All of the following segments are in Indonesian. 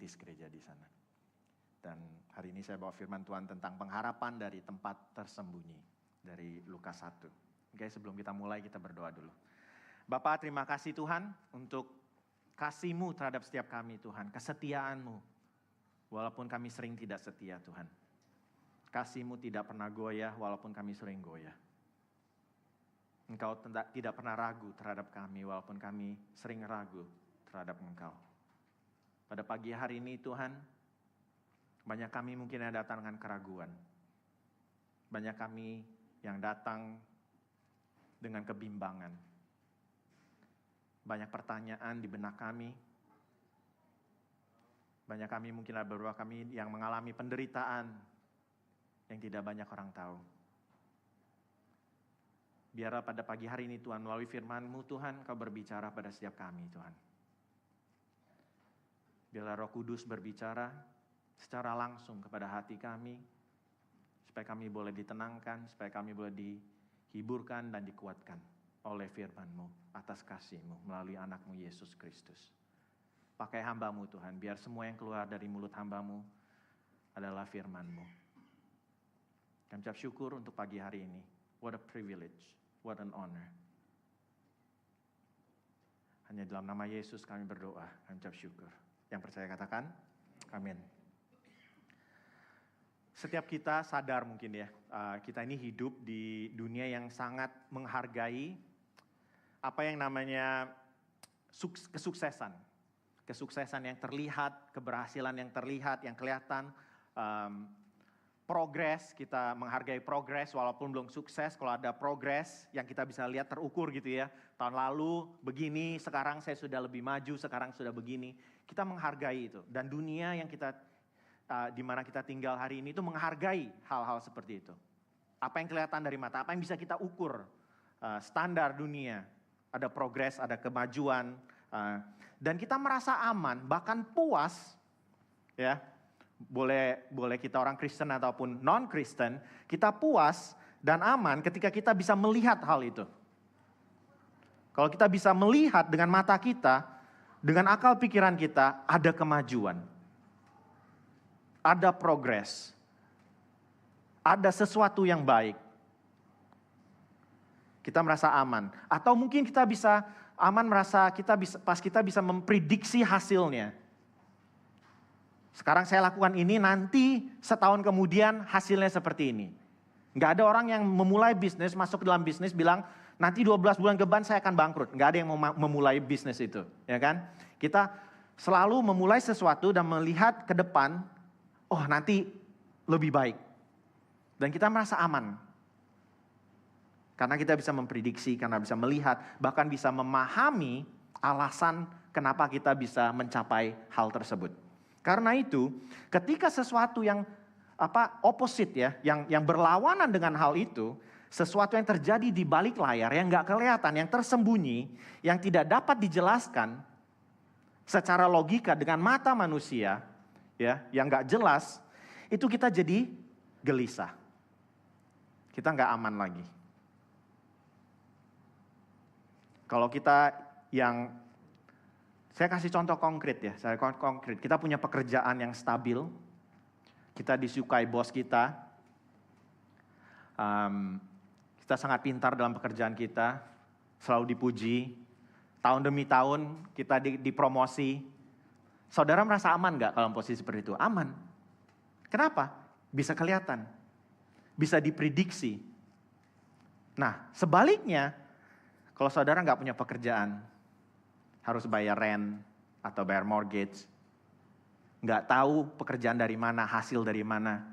merintis gereja di sana. Dan hari ini saya bawa firman Tuhan tentang pengharapan dari tempat tersembunyi dari Lukas 1. Oke, sebelum kita mulai kita berdoa dulu. Bapa, terima kasih Tuhan untuk kasih-Mu terhadap setiap kami Tuhan, kesetiaan-Mu. Walaupun kami sering tidak setia Tuhan. Kasih-Mu tidak pernah goyah walaupun kami sering goyah. Engkau tidak pernah ragu terhadap kami walaupun kami sering ragu terhadap Engkau. Pada pagi hari ini Tuhan, banyak kami mungkin yang datang dengan keraguan. Banyak kami yang datang dengan kebimbangan. Banyak pertanyaan di benak kami. Banyak kami mungkin ada beberapa kami yang mengalami penderitaan yang tidak banyak orang tahu. Biarlah pada pagi hari ini Tuhan, melalui firman-Mu Tuhan, Kau berbicara pada setiap kami Tuhan. Biarlah Roh Kudus berbicara secara langsung kepada hati kami, supaya kami boleh ditenangkan, supaya kami boleh dihiburkan dan dikuatkan oleh firman-Mu atas kasih-Mu melalui anak-Mu Yesus Kristus. Pakai hamba-Mu Tuhan, biar semua yang keluar dari mulut hamba-Mu adalah firman-Mu. Kami ucap syukur untuk pagi hari ini. What a privilege, what an honor. Hanya dalam nama Yesus kami berdoa, kami ucap syukur. Yang percaya katakan, amin. Setiap kita sadar mungkin ya, kita ini hidup di dunia yang sangat menghargai apa yang namanya kesuksesan. Kesuksesan yang terlihat, keberhasilan yang terlihat, yang kelihatan, progres, kita menghargai progres walaupun belum sukses. Kalau ada progres yang kita bisa lihat terukur gitu ya. Tahun lalu begini, sekarang saya sudah lebih maju, sekarang sudah begini. Kita menghargai itu. Dan dunia yang kita di mana kita tinggal hari ini itu menghargai hal-hal seperti itu. Apa yang kelihatan dari mata, apa yang bisa kita ukur. Standar dunia, ada progres, ada kemajuan. Dan kita merasa aman, bahkan puas ya. Boleh kita orang Kristen ataupun non-Kristen, kita puas dan aman ketika kita bisa melihat hal itu. Kalau kita bisa melihat dengan mata kita, dengan akal pikiran kita, ada kemajuan. Ada progres. Ada sesuatu yang baik. Kita merasa aman. Atau mungkin kita bisa aman merasa pas kita bisa memprediksi hasilnya. Sekarang saya lakukan ini, nanti setahun kemudian hasilnya seperti ini. Nggak ada orang yang memulai bisnis, masuk ke dalam bisnis bilang, nanti 12 bulan ke depan saya akan bangkrut. Nggak ada yang memulai bisnis itu, ya kan? Kita selalu memulai sesuatu dan melihat ke depan, oh nanti lebih baik. Dan kita merasa aman. Karena kita bisa memprediksi, karena bisa melihat, bahkan bisa memahami alasan kenapa kita bisa mencapai hal tersebut. Karena itu, ketika sesuatu yang opposite ya, yang berlawanan dengan hal itu, sesuatu yang terjadi di balik layar yang nggak kelihatan, yang tersembunyi, yang tidak dapat dijelaskan secara logika dengan mata manusia, ya, yang nggak jelas, itu kita jadi gelisah. Kita nggak aman lagi. Kalau kita yang saya kasih contoh konkret ya, kita punya pekerjaan yang stabil, kita disukai bos kita, kita sangat pintar dalam pekerjaan kita, selalu dipuji, tahun demi tahun kita dipromosi. Saudara merasa aman gak dalam posisi seperti itu? Aman. Kenapa? Bisa kelihatan, bisa diprediksi. Nah sebaliknya, kalau saudara gak punya pekerjaan, harus bayar rent atau bayar mortgage, nggak tahu pekerjaan dari mana, hasil dari mana.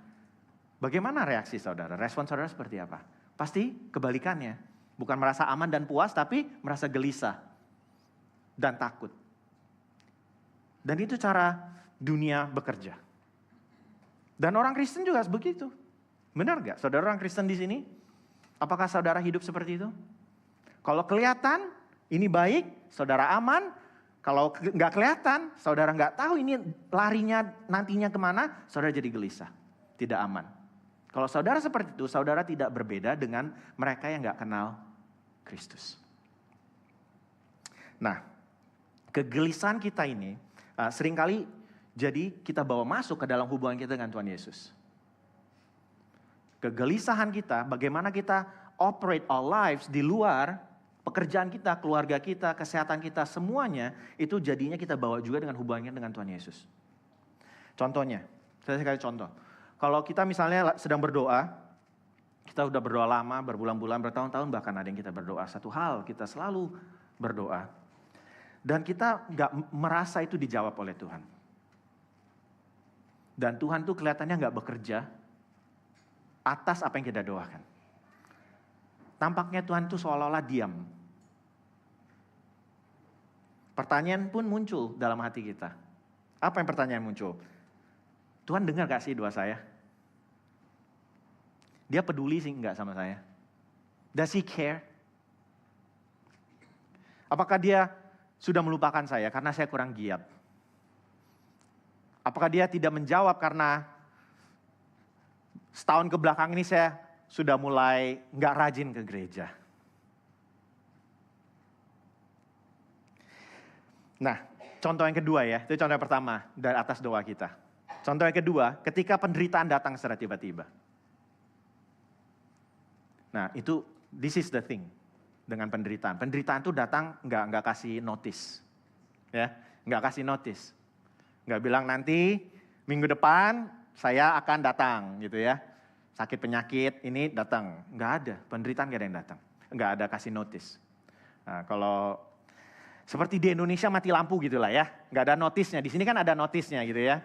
Bagaimana reaksi saudara? Respon saudara seperti apa? Pasti kebalikannya. Bukan merasa aman dan puas, tapi merasa gelisah dan takut. Dan itu cara dunia bekerja. Dan orang Kristen juga begitu. Benar nggak? Saudara orang Kristen di sini? Apakah saudara hidup seperti itu? Kalau kelihatan, ini baik, saudara aman. Kalau nggak kelihatan, saudara nggak tahu ini larinya nantinya kemana, saudara jadi gelisah, tidak aman. Kalau saudara seperti itu, saudara tidak berbeda dengan mereka yang nggak kenal Kristus. Nah, kegelisahan kita ini seringkali Jadi kita bawa masuk ke dalam hubungan kita dengan Tuhan Yesus. Kegelisahan kita, bagaimana kita operate our lives di luar pekerjaan kita, keluarga kita, kesehatan kita, semuanya itu jadinya kita bawa juga dengan hubungannya dengan Tuhan Yesus. Contohnya, saya kasih contoh. Kalau kita misalnya sedang berdoa, kita udah berdoa lama, berbulan-bulan, bertahun-tahun, bahkan ada yang kita berdoa satu hal, kita selalu berdoa. Dan kita nggak merasa itu dijawab oleh Tuhan. Dan Tuhan tuh kelihatannya nggak bekerja atas apa yang kita doakan. Tampaknya Tuhan tuh seolah-olah diam. Pertanyaan pun muncul dalam hati kita. Apa yang pertanyaan muncul? Tuhan dengar gak sih doa saya? Dia peduli sih enggak sama saya? Does he care? Apakah dia sudah melupakan saya karena saya kurang giat? Apakah dia tidak menjawab karena setahun ke belakang ini saya sudah mulai nggak rajin ke gereja? Nah, contoh yang kedua ya, itu contoh yang pertama dari atas doa kita. Contoh yang kedua, ketika penderitaan datang secara tiba-tiba. Nah, itu this is the thing dengan penderitaan. Penderitaan itu datang nggak kasih notice, ya, nggak kasih notice. Nggak bilang nanti minggu depan saya akan datang gitu ya. Sakit penyakit ini datang. Nggak ada, penderitaan nggak ada yang datang. Nggak ada kasih notice. Nah, kalau seperti di Indonesia mati lampu gitulah ya. Nggak ada notisnya, di sini kan ada notisnya gitu ya.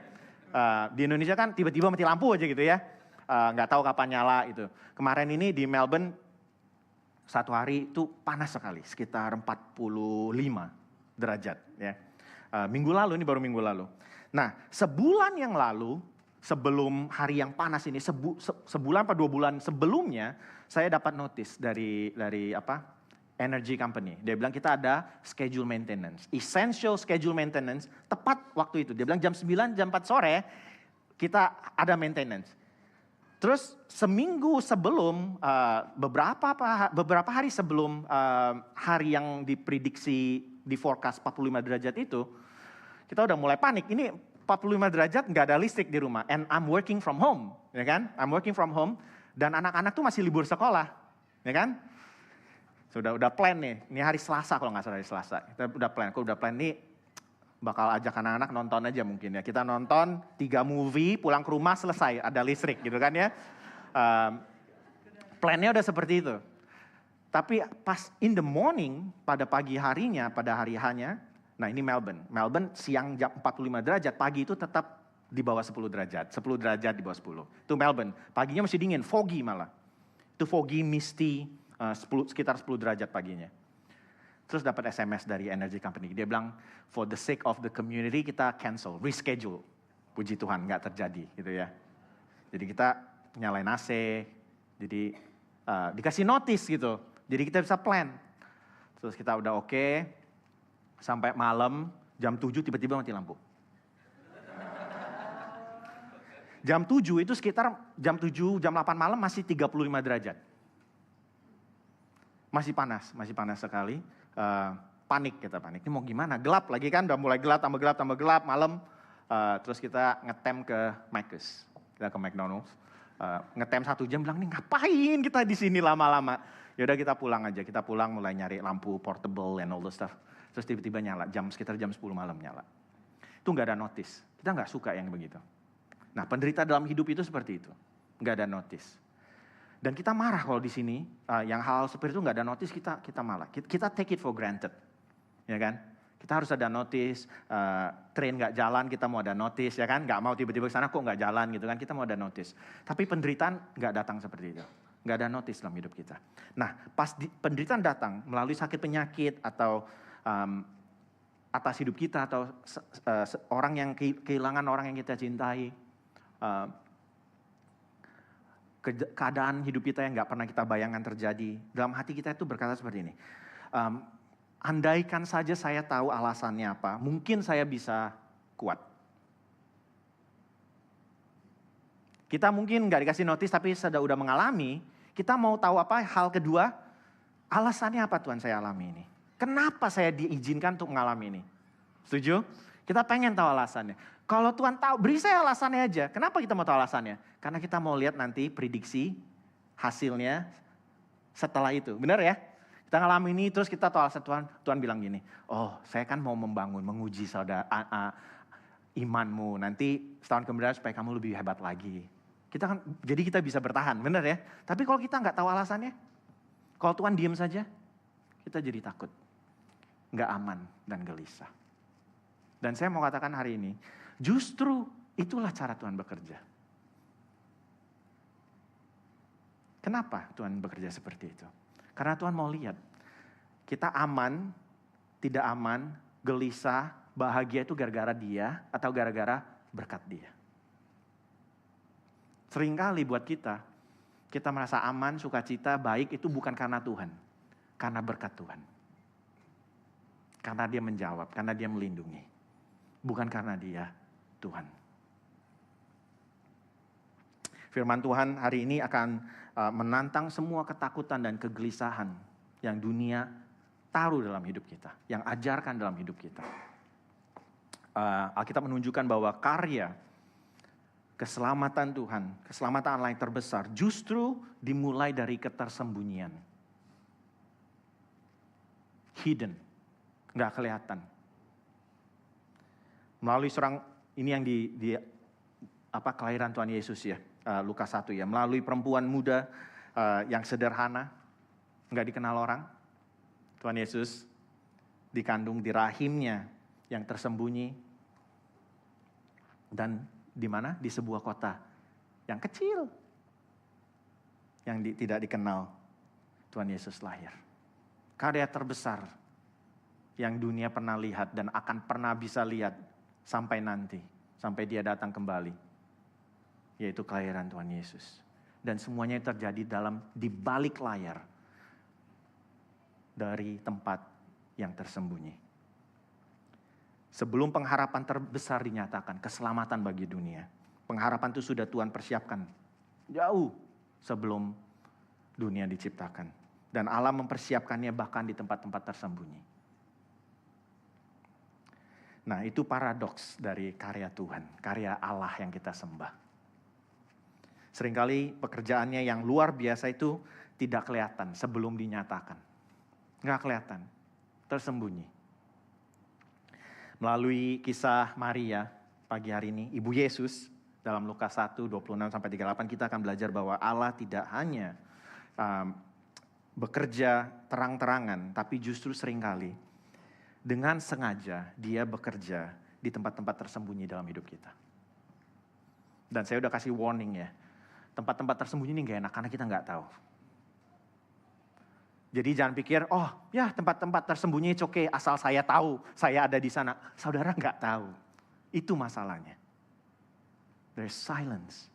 Di Indonesia kan tiba-tiba mati lampu aja gitu ya. Nggak tahu kapan nyala itu. Kemarin ini di Melbourne satu hari itu panas sekali, sekitar 45 derajat ya. Minggu lalu, ini baru minggu lalu. Nah, sebulan yang lalu, sebelum hari yang panas ini, sebulan atau 2 bulan sebelumnya, saya dapat notice dari energy company. Dia bilang kita ada schedule maintenance, essential schedule maintenance, tepat waktu itu. Dia bilang jam 9, jam 4 sore, kita ada maintenance. Terus seminggu sebelum, beberapa hari sebelum hari yang diprediksi di forecast 45 derajat itu, kita udah mulai panik. Ini 45 derajat nggak ada listrik di rumah. And I'm working from home, ya kan? I'm working from home. Dan anak-anak tuh masih libur sekolah, ya kan? Udah plan nih. Ini hari Selasa kalau nggak salah hari Selasa. Kita udah plan. Aku udah plan nih bakal ajak anak-anak nonton aja mungkin ya. Kita nonton 3 movie, pulang ke rumah selesai, ada listrik gitu kan ya. Plannya udah seperti itu. Tapi pas in the morning, pada pagi harinya, pada hari hanya, nah ini Melbourne. Melbourne siang jam 45 derajat, pagi itu tetap di bawah 10 derajat. 10 derajat di bawah 10. Itu Melbourne. Paginya masih dingin, foggy malah. Itu foggy, misty, sekitar 10 derajat paginya. Terus dapat SMS dari energy company. Dia bilang, for the sake of the community kita cancel, reschedule. Puji Tuhan, nggak terjadi gitu ya. Jadi kita nyalain AC, jadi dikasih notice gitu. Jadi kita bisa plan. Terus kita udah oke, sampai malam jam 7 tiba-tiba mati lampu. Jam 7 itu sekitar jam 7, jam 8 malam masih 35 derajat. Masih panas sekali. Panik, kita panik. Ini mau gimana? Gelap lagi kan, udah mulai gelap, tambah gelap, malam. Terus kita ngetem ke Mac's, kita ke McDonald's. Ngetem 1 jam, bilang nih ngapain kita di sini lama-lama? Yaudah kita pulang aja, kita pulang mulai nyari lampu portable and all the stuff. Terus tiba-tiba nyala, sekitar jam 10 malam nyala. Itu nggak ada notice, kita nggak suka yang begitu. Nah, penderita dalam hidup itu seperti itu, nggak ada notice. Dan kita marah kalau di sini, yang hal seperti itu nggak ada notice, kita malah. Kita take it for granted, ya kan? Kita harus ada notice, train nggak jalan, kita mau ada notice, ya kan? Nggak mau tiba-tiba ke sana kok nggak jalan gitu kan, kita mau ada notice. Tapi penderitaan nggak datang seperti itu. Nggak ada notice dalam hidup kita. Nah, pas penderitaan datang melalui sakit penyakit atau atas hidup kita, atau orang yang kehilangan orang yang kita cintai, keadaan hidup kita yang nggak pernah kita bayangkan terjadi, dalam hati kita itu berkata seperti ini, andaikan saja saya tahu alasannya apa, mungkin saya bisa kuat. Kita mungkin nggak dikasih notis, tapi udah mengalami, kita mau tahu apa hal kedua, alasannya apa Tuhan saya alami ini? Kenapa saya diizinkan untuk mengalami ini? Setuju? Kita pengen tahu alasannya. Kalau Tuhan tahu, beri saya alasannya aja. Kenapa kita mau tahu alasannya? Karena kita mau lihat nanti prediksi hasilnya setelah itu. Benar ya? Kita ngalamin ini terus kita tahu alasan Tuhan. Tuhan bilang gini, oh saya kan mau membangun, menguji saudara imanmu. Nanti setahun kemudian supaya kamu lebih hebat lagi. Jadi kita bisa bertahan, benar ya? Tapi kalau kita nggak tahu alasannya, kalau Tuhan diem saja, kita jadi takut. Nggak aman dan gelisah. Dan saya mau katakan hari ini, justru itulah cara Tuhan bekerja. Kenapa Tuhan bekerja seperti itu? Karena Tuhan mau lihat, kita aman, tidak aman, gelisah, bahagia itu gara-gara Dia atau gara-gara berkat Dia. Seringkali buat kita merasa aman, sukacita, baik itu bukan karena Tuhan, karena berkat Tuhan. Karena Dia menjawab, karena Dia melindungi. Bukan karena Dia, Tuhan. Firman Tuhan hari ini akan menantang semua ketakutan dan kegelisahan yang dunia taruh dalam hidup kita, yang ajarkan dalam hidup kita. Alkitab menunjukkan bahwa karya keselamatan Tuhan, keselamatan Allah yang terbesar justru dimulai dari ketersembunyian. Hidden, nggak kelihatan. Melalui ini yang kelahiran Tuhan Yesus ya, Lukas 1 ya, melalui perempuan muda yang sederhana, nggak dikenal orang, Tuhan Yesus dikandung di rahimnya yang tersembunyi, dan di mana? Di sebuah kota yang kecil, yang tidak dikenal, Tuhan Yesus lahir. Karya terbesar yang dunia pernah lihat dan akan pernah bisa lihat sampai nanti, sampai Dia datang kembali, yaitu kelahiran Tuhan Yesus. Dan semuanya terjadi di balik layar dari tempat yang tersembunyi. Sebelum pengharapan terbesar dinyatakan, keselamatan bagi dunia. Pengharapan itu sudah Tuhan persiapkan jauh sebelum dunia diciptakan. Dan Allah mempersiapkannya bahkan di tempat-tempat tersembunyi. Nah, itu paradoks dari karya Tuhan, karya Allah yang kita sembah. Seringkali pekerjaannya yang luar biasa itu tidak kelihatan sebelum dinyatakan. Nggak kelihatan, tersembunyi. Melalui kisah Maria pagi hari ini, Ibu Yesus dalam Lukas 1, 26-38 kita akan belajar bahwa Allah tidak hanya bekerja terang-terangan, tapi justru seringkali dengan sengaja Dia bekerja di tempat-tempat tersembunyi dalam hidup kita. Dan saya udah kasih warning ya, tempat-tempat tersembunyi ini gak enak karena kita gak tahu. Jadi jangan pikir, oh ya tempat-tempat tersembunyi it's okay, asal saya tahu, saya ada di sana. Saudara gak tahu, itu masalahnya. There's silence.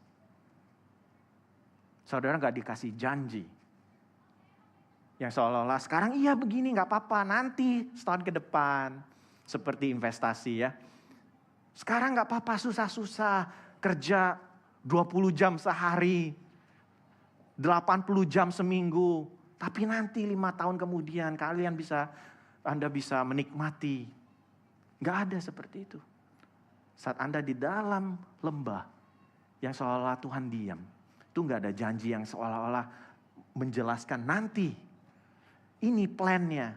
Saudara gak dikasih janji. Yang seolah-olah sekarang iya begini gak apa-apa, nanti setahun ke depan. Seperti investasi ya. Sekarang gak apa-apa, susah-susah. Kerja 20 jam sehari. 80 jam seminggu. Tapi nanti 5 tahun kemudian Anda bisa menikmati. Gak ada seperti itu. Saat Anda di dalam lembah yang seolah-olah Tuhan diam. Itu gak ada janji yang seolah-olah menjelaskan nanti. Ini plannya.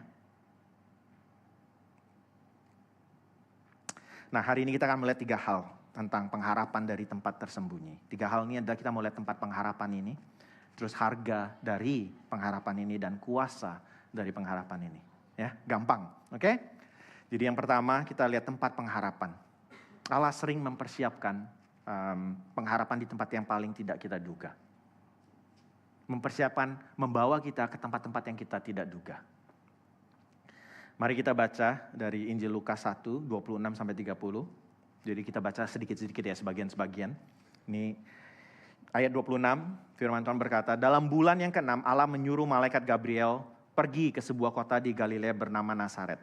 Nah, hari ini kita akan melihat 3 hal tentang pengharapan dari tempat tersembunyi. 3 hal ini adalah kita mau lihat tempat pengharapan ini, terus harga dari pengharapan ini dan kuasa dari pengharapan ini. Ya, gampang, oke? Jadi yang pertama kita lihat tempat pengharapan. Allah sering mempersiapkan pengharapan di tempat yang paling tidak kita duga. Mempersiapkan, membawa kita ke tempat-tempat yang kita tidak duga. Mari kita baca dari Injil Lukas 1, 26-30. Jadi kita baca sedikit-sedikit ya, sebagian-sebagian. Ini ayat 26, firman Tuhan berkata, dalam bulan yang ke-6 Allah menyuruh malaikat Gabriel pergi ke sebuah kota di Galilea bernama Nazaret.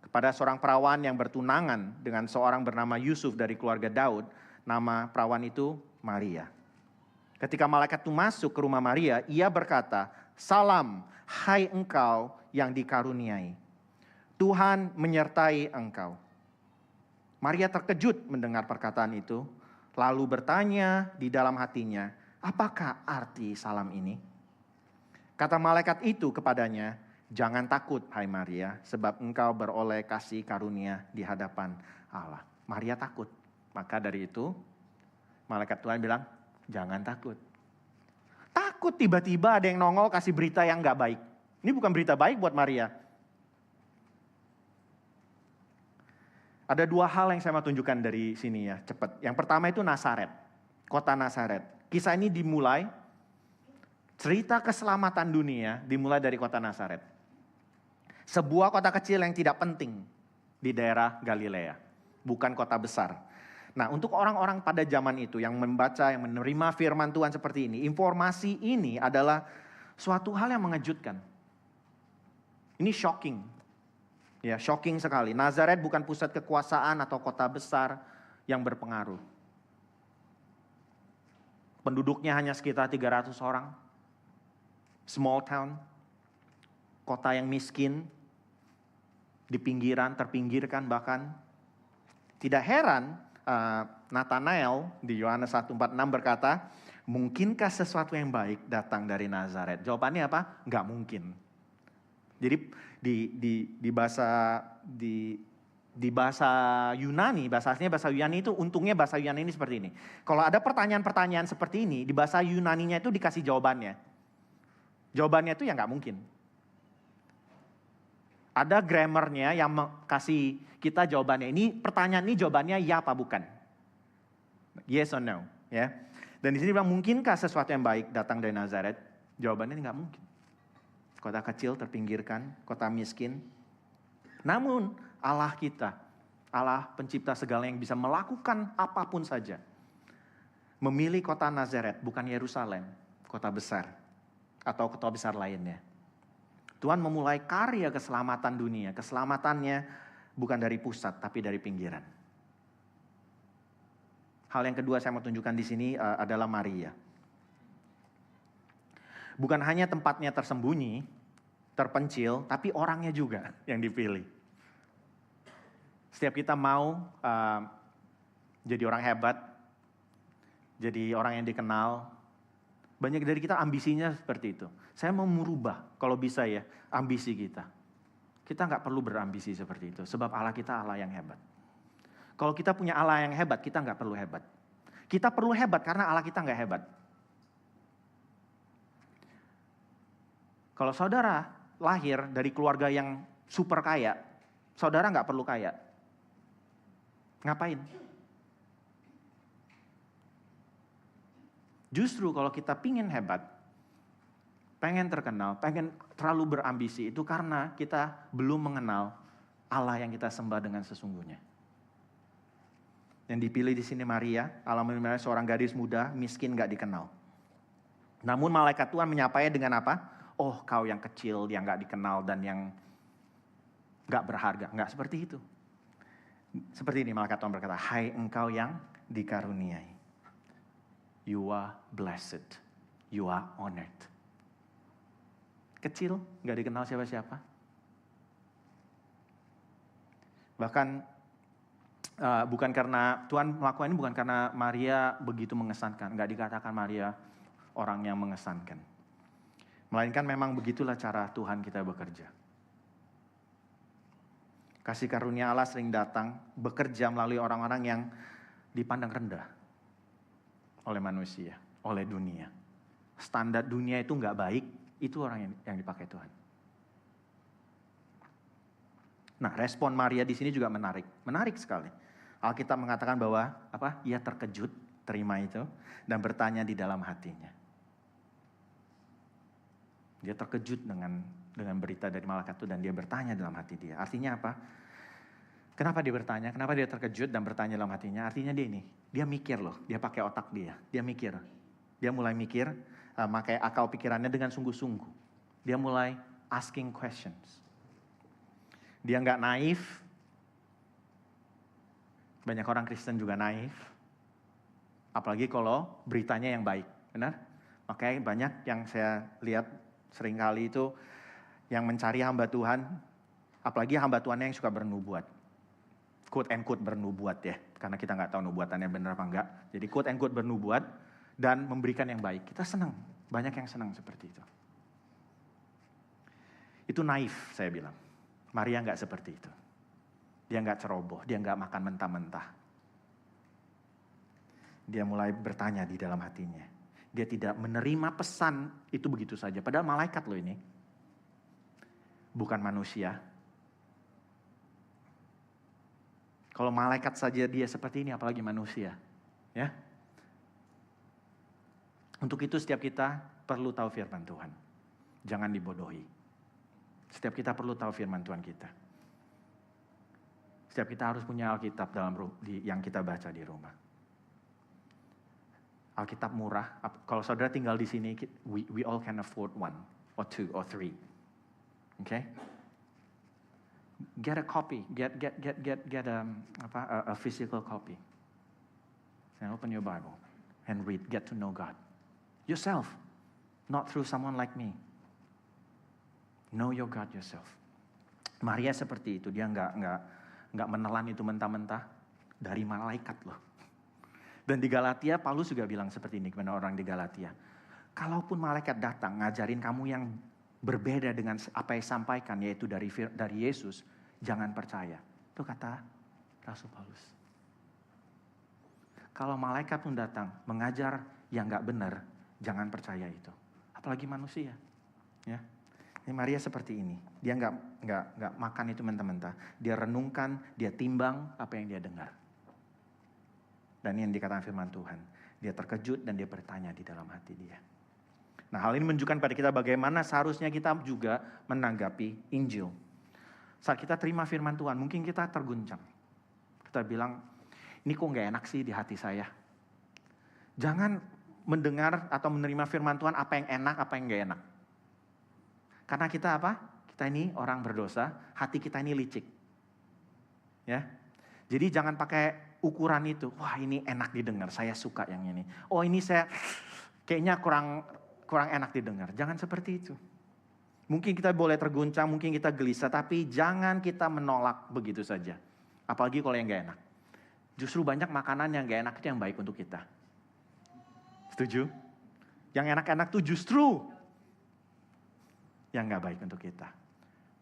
Kepada seorang perawan yang bertunangan dengan seorang bernama Yusuf dari keluarga Daud, nama perawan itu Maria. Ketika malaikat itu masuk ke rumah Maria, ia berkata, salam, hai engkau yang dikaruniai. Tuhan menyertai engkau. Maria terkejut mendengar perkataan itu, lalu bertanya di dalam hatinya, apakah arti salam ini? Kata malaikat itu kepadanya, jangan takut hai Maria, sebab engkau beroleh kasih karunia di hadapan Allah. Maria takut. Maka dari itu, malaikat Tuhan bilang, jangan takut. Takut tiba-tiba ada yang nongol kasih berita yang gak baik. Ini bukan berita baik buat Maria. Ada dua hal yang saya mau tunjukkan dari sini ya, cepat. Yang pertama itu Nazaret, kota Nazaret. Kisah ini dimulai, cerita keselamatan dunia dimulai dari kota Nazaret. Sebuah kota kecil yang tidak penting di daerah Galilea, bukan kota besar. Nah, untuk orang-orang pada zaman itu yang membaca, yang menerima firman Tuhan seperti ini, informasi ini adalah suatu hal yang mengejutkan. Ini shocking. Ya, shocking sekali. Nazaret bukan pusat kekuasaan atau kota besar yang berpengaruh. Penduduknya hanya sekitar 300 orang. Small town. Kota yang miskin. Di pinggiran, terpinggirkan bahkan. Tidak heran Nathanael di Yohanes 1:46 berkata, mungkinkah sesuatu yang baik datang dari Nazaret? Jawabannya apa? Enggak mungkin. Jadi di bahasa Yunani, bahasa aslinya bahasa Yunani itu, untungnya bahasa Yunani ini seperti ini. Kalau ada pertanyaan-pertanyaan seperti ini, di bahasa Yunaninya itu dikasih jawabannya. Jawabannya itu ya nggak mungkin. Ada grammarnya yang kasih kita jawabannya. Ini pertanyaan ini jawabannya ya apa bukan? Yes or no, ya. Dan di sini bilang mungkinkah sesuatu yang baik datang dari Nazaret? Jawabannya nggak mungkin. Kota kecil terpinggirkan, kota miskin. Namun Allah kita, Allah pencipta segala yang bisa melakukan apapun saja. Memilih kota Nazaret, bukan Yerusalem, kota besar. Atau kota besar lainnya. Tuhan memulai karya keselamatan dunia. Keselamatannya bukan dari pusat, tapi dari pinggiran. Hal yang kedua saya mau tunjukkan di sini adalah Maria. Bukan hanya tempatnya tersembunyi, terpencil, tapi orangnya juga yang dipilih. Setiap kita mau jadi orang hebat, jadi orang yang dikenal, banyak dari kita ambisinya seperti itu. Saya mau merubah, kalau bisa ya, ambisi kita. Kita nggak perlu berambisi seperti itu, sebab Allah kita Allah yang hebat. Kalau kita punya Allah yang hebat, kita nggak perlu hebat. Kita perlu hebat karena Allah kita nggak hebat. Kalau saudara lahir dari keluarga yang super kaya, saudara nggak perlu kaya. Ngapain? Justru kalau kita pingin hebat, pengen terkenal, pengen terlalu berambisi, itu karena kita belum mengenal Allah yang kita sembah dengan sesungguhnya. Yang dipilih di sini Maria, Allah memilih seorang gadis muda, miskin gak dikenal. Namun malaikat Tuhan menyapanya dengan apa? Oh, kau yang kecil, yang gak dikenal dan yang gak berharga. Gak seperti itu. Seperti ini malaikat Tuhan berkata, hai engkau yang dikaruniai. You are blessed. You are honored. Kecil, gak dikenal siapa-siapa. Bahkan bukan karena Tuhan melakukan ini bukan karena Maria begitu mengesankan. Gak dikatakan Maria orang yang mengesankan. Melainkan memang begitulah cara Tuhan kita bekerja. Kasih karunia Allah sering datang, bekerja melalui orang-orang yang dipandang rendah oleh manusia, oleh dunia. Standar dunia itu nggak baik, itu orang yang dipakai Tuhan. Nah, respon Maria di sini juga menarik sekali. Alkitab mengatakan bahwa ia terkejut, terima itu, dan bertanya di dalam hatinya. Dia terkejut dengan berita dari malaikat itu dan dia bertanya dalam hati dia. Artinya apa? Kenapa dia bertanya? Kenapa dia terkejut dan bertanya dalam hatinya? Artinya dia mikir loh, dia pakai otak dia mikir. Dia mulai mikir, pakai akal pikirannya dengan sungguh-sungguh. Dia mulai asking questions. Dia nggak naif. Banyak orang Kristen juga naif. Apalagi kalau beritanya yang baik, benar? Makanya banyak yang saya lihat seringkali itu yang mencari hamba Tuhan, apalagi hamba Tuhannya yang suka bernubuat. quote and quote bernubuat ya, karena kita nggak tahu nubuatannya benar apa enggak. Jadi quote and quote bernubuat dan memberikan yang baik. Kita senang, banyak yang senang seperti itu. Itu naif saya bilang. Maria nggak seperti itu. Dia nggak ceroboh, dia nggak makan mentah-mentah. Dia mulai bertanya di dalam hatinya. Dia tidak menerima pesan itu begitu saja. Padahal malaikat loh ini. Bukan manusia. Kalau malaikat saja dia seperti ini, apalagi manusia. Ya. Untuk itu setiap kita perlu tahu firman Tuhan. Jangan dibodohi. Setiap kita perlu tahu firman Tuhan kita. Setiap kita harus punya Alkitab yang kita baca di rumah. Alkitab murah. Kalau saudara tinggal di sini, we all can afford one, or two, or three. Okay? Get a copy. Get a physical copy. And open your Bible and read. Get to know God yourself, not through someone like me. Know your God yourself. Maria seperti itu. Dia nggak menelan itu mentah-mentah dari malaikat loh. Dan di Galatia, Paulus juga bilang seperti ini kepada orang di Galatia. Kalaupun malaikat datang ngajarin kamu yang berbeda dengan apa yang disampaikan, yaitu dari Yesus, jangan percaya. Itu kata Rasul Paulus. Kalau malaikat pun datang mengajar yang nggak benar, jangan percaya itu. Apalagi manusia. Ya. Ini Maria seperti ini. Dia nggak makan itu mentah-mentah. Dia renungkan, dia timbang apa yang dia dengar. Dan ini yang dikatakan firman Tuhan. Dia terkejut dan dia bertanya di dalam hati dia. Nah, hal ini menunjukkan pada kita bagaimana seharusnya kita juga menanggapi Injil. Saat kita terima firman Tuhan, mungkin kita terguncang. Kita bilang, ini kok gak enak sih di hati saya. Jangan mendengar atau menerima firman Tuhan apa yang enak, apa yang gak enak. Karena kita apa? Kita ini orang berdosa, hati kita ini licik. Ya. Jadi jangan pakai ukuran itu. Wah, ini enak didengar, saya suka yang ini. Oh, ini saya kayaknya kurang enak didengar. Jangan seperti itu. Mungkin kita boleh terguncang, mungkin kita gelisah, tapi jangan kita menolak begitu saja. Apalagi kalau yang gak enak. Justru banyak makanan yang gak enak itu yang baik untuk kita. Setuju? Yang enak-enak itu justru yang gak baik untuk kita.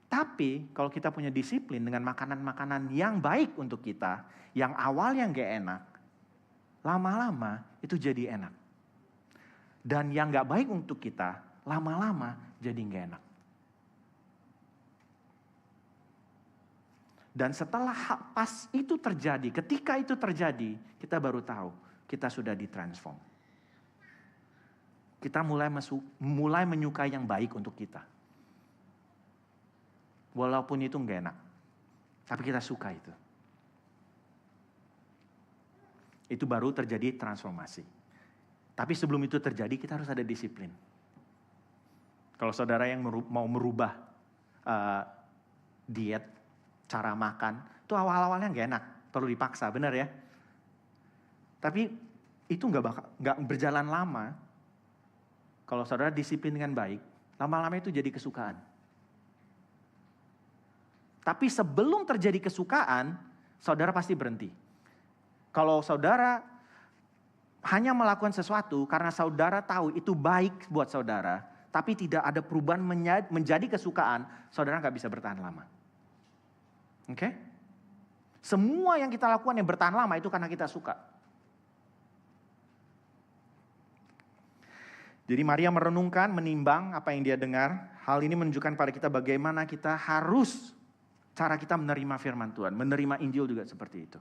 Tapi kalau kita punya disiplin dengan makanan-makanan yang baik untuk kita, yang awalnya gak enak, lama-lama itu jadi enak. Dan yang gak baik untuk kita, lama-lama jadi gak enak. Dan setelah pas itu terjadi, ketika itu terjadi, kita baru tahu kita sudah ditransform. Kita mulai menyukai yang baik untuk kita. Walaupun itu nggak enak, tapi kita suka itu. Itu baru terjadi transformasi. Tapi sebelum itu terjadi, kita harus ada disiplin. Kalau saudara yang mau merubah diet, cara makan, itu awal-awalnya nggak enak, perlu dipaksa, benar ya? Tapi itu nggak berjalan lama. Kalau saudara disiplin dengan baik, lama-lama itu jadi kesukaan. Tapi sebelum terjadi kesukaan, saudara pasti berhenti. Kalau saudara hanya melakukan sesuatu karena saudara tahu itu baik buat saudara, tapi tidak ada perubahan menjadi kesukaan, saudara nggak bisa bertahan lama. Oke? Semua yang kita lakukan yang bertahan lama itu karena kita suka. Jadi Maria merenungkan, menimbang apa yang dia dengar. Hal ini menunjukkan pada kita bagaimana kita harus cara kita menerima firman Tuhan, menerima Injil juga seperti itu.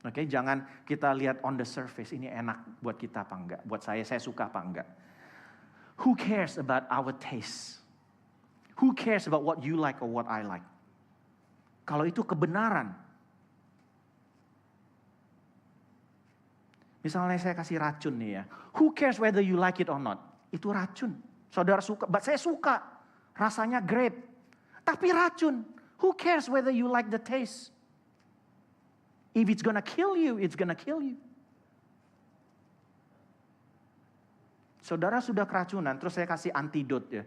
Oke, jangan kita lihat on the surface, ini enak buat kita apa enggak, buat saya suka apa enggak. Who cares about our taste? Who cares about what you like or what I like? Kalau itu kebenaran. Misalnya saya kasih racun nih ya. Who cares whether you like it or not? Itu racun. Saudara suka, saya suka. Rasanya grape. Tapi racun. Who cares whether you like the taste? If it's gonna kill you, it's gonna kill you. Saudara sudah keracunan, terus saya kasih antidot ya.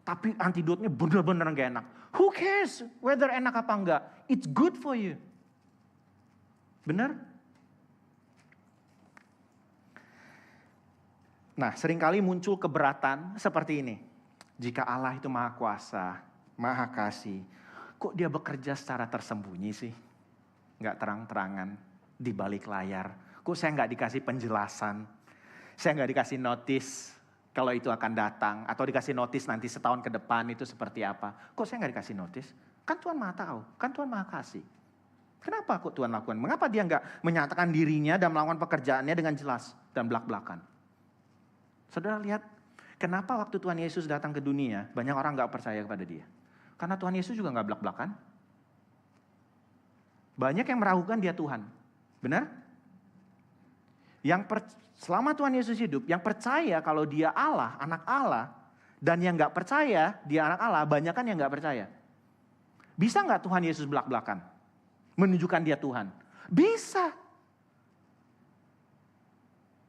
Tapi antidotnya benar-benar gak enak. Who cares whether enak apa enggak? It's good for you. Benar? Nah, seringkali muncul keberatan seperti ini. Jika Allah itu maha kuasa, maha kasih, kok dia bekerja secara tersembunyi sih? Nggak terang-terangan, di balik layar. Kok saya nggak dikasih penjelasan? Saya nggak dikasih notis kalau itu akan datang. Atau dikasih notis nanti setahun ke depan itu seperti apa. Kok saya nggak dikasih notis? Kan Tuhan maha tahu, kan Tuhan maha kasih. Kenapa kok Tuhan lakukan? Mengapa dia nggak menyatakan dirinya dan melakukan pekerjaannya dengan jelas dan belak-belakan? Saudara lihat, kenapa waktu Tuhan Yesus datang ke dunia, banyak orang gak percaya kepada dia. Karena Tuhan Yesus juga gak belak-belakan. Banyak yang meragukan dia Tuhan. Benar? Selama Tuhan Yesus hidup, yang percaya kalau dia Allah, anak Allah, dan yang gak percaya dia anak Allah, banyak kan yang gak percaya. Bisa gak Tuhan Yesus belak-belakan? Menunjukkan dia Tuhan? Bisa.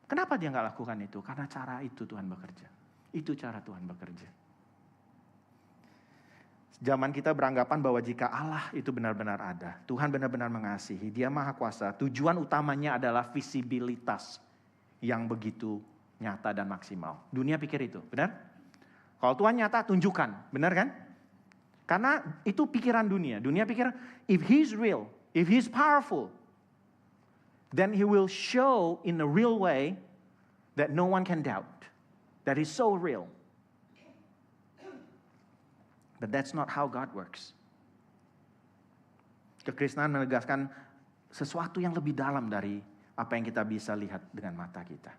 Kenapa dia nggak lakukan itu? Karena cara itu Tuhan bekerja. Itu cara Tuhan bekerja. Zaman kita beranggapan bahwa jika Allah itu benar-benar ada, Tuhan benar-benar mengasihi, Dia maha kuasa, tujuan utamanya adalah visibilitas yang begitu nyata dan maksimal. Dunia pikir itu, benar? Kalau Tuhan nyata, tunjukkan, benar kan? Karena itu pikiran dunia. Dunia pikir, if He's real, if He's powerful, then He will show in a real way that no one can doubt. That He's so real. But that's not how God works. Kekristenan menegaskan sesuatu yang lebih dalam dari apa yang kita bisa lihat dengan mata kita.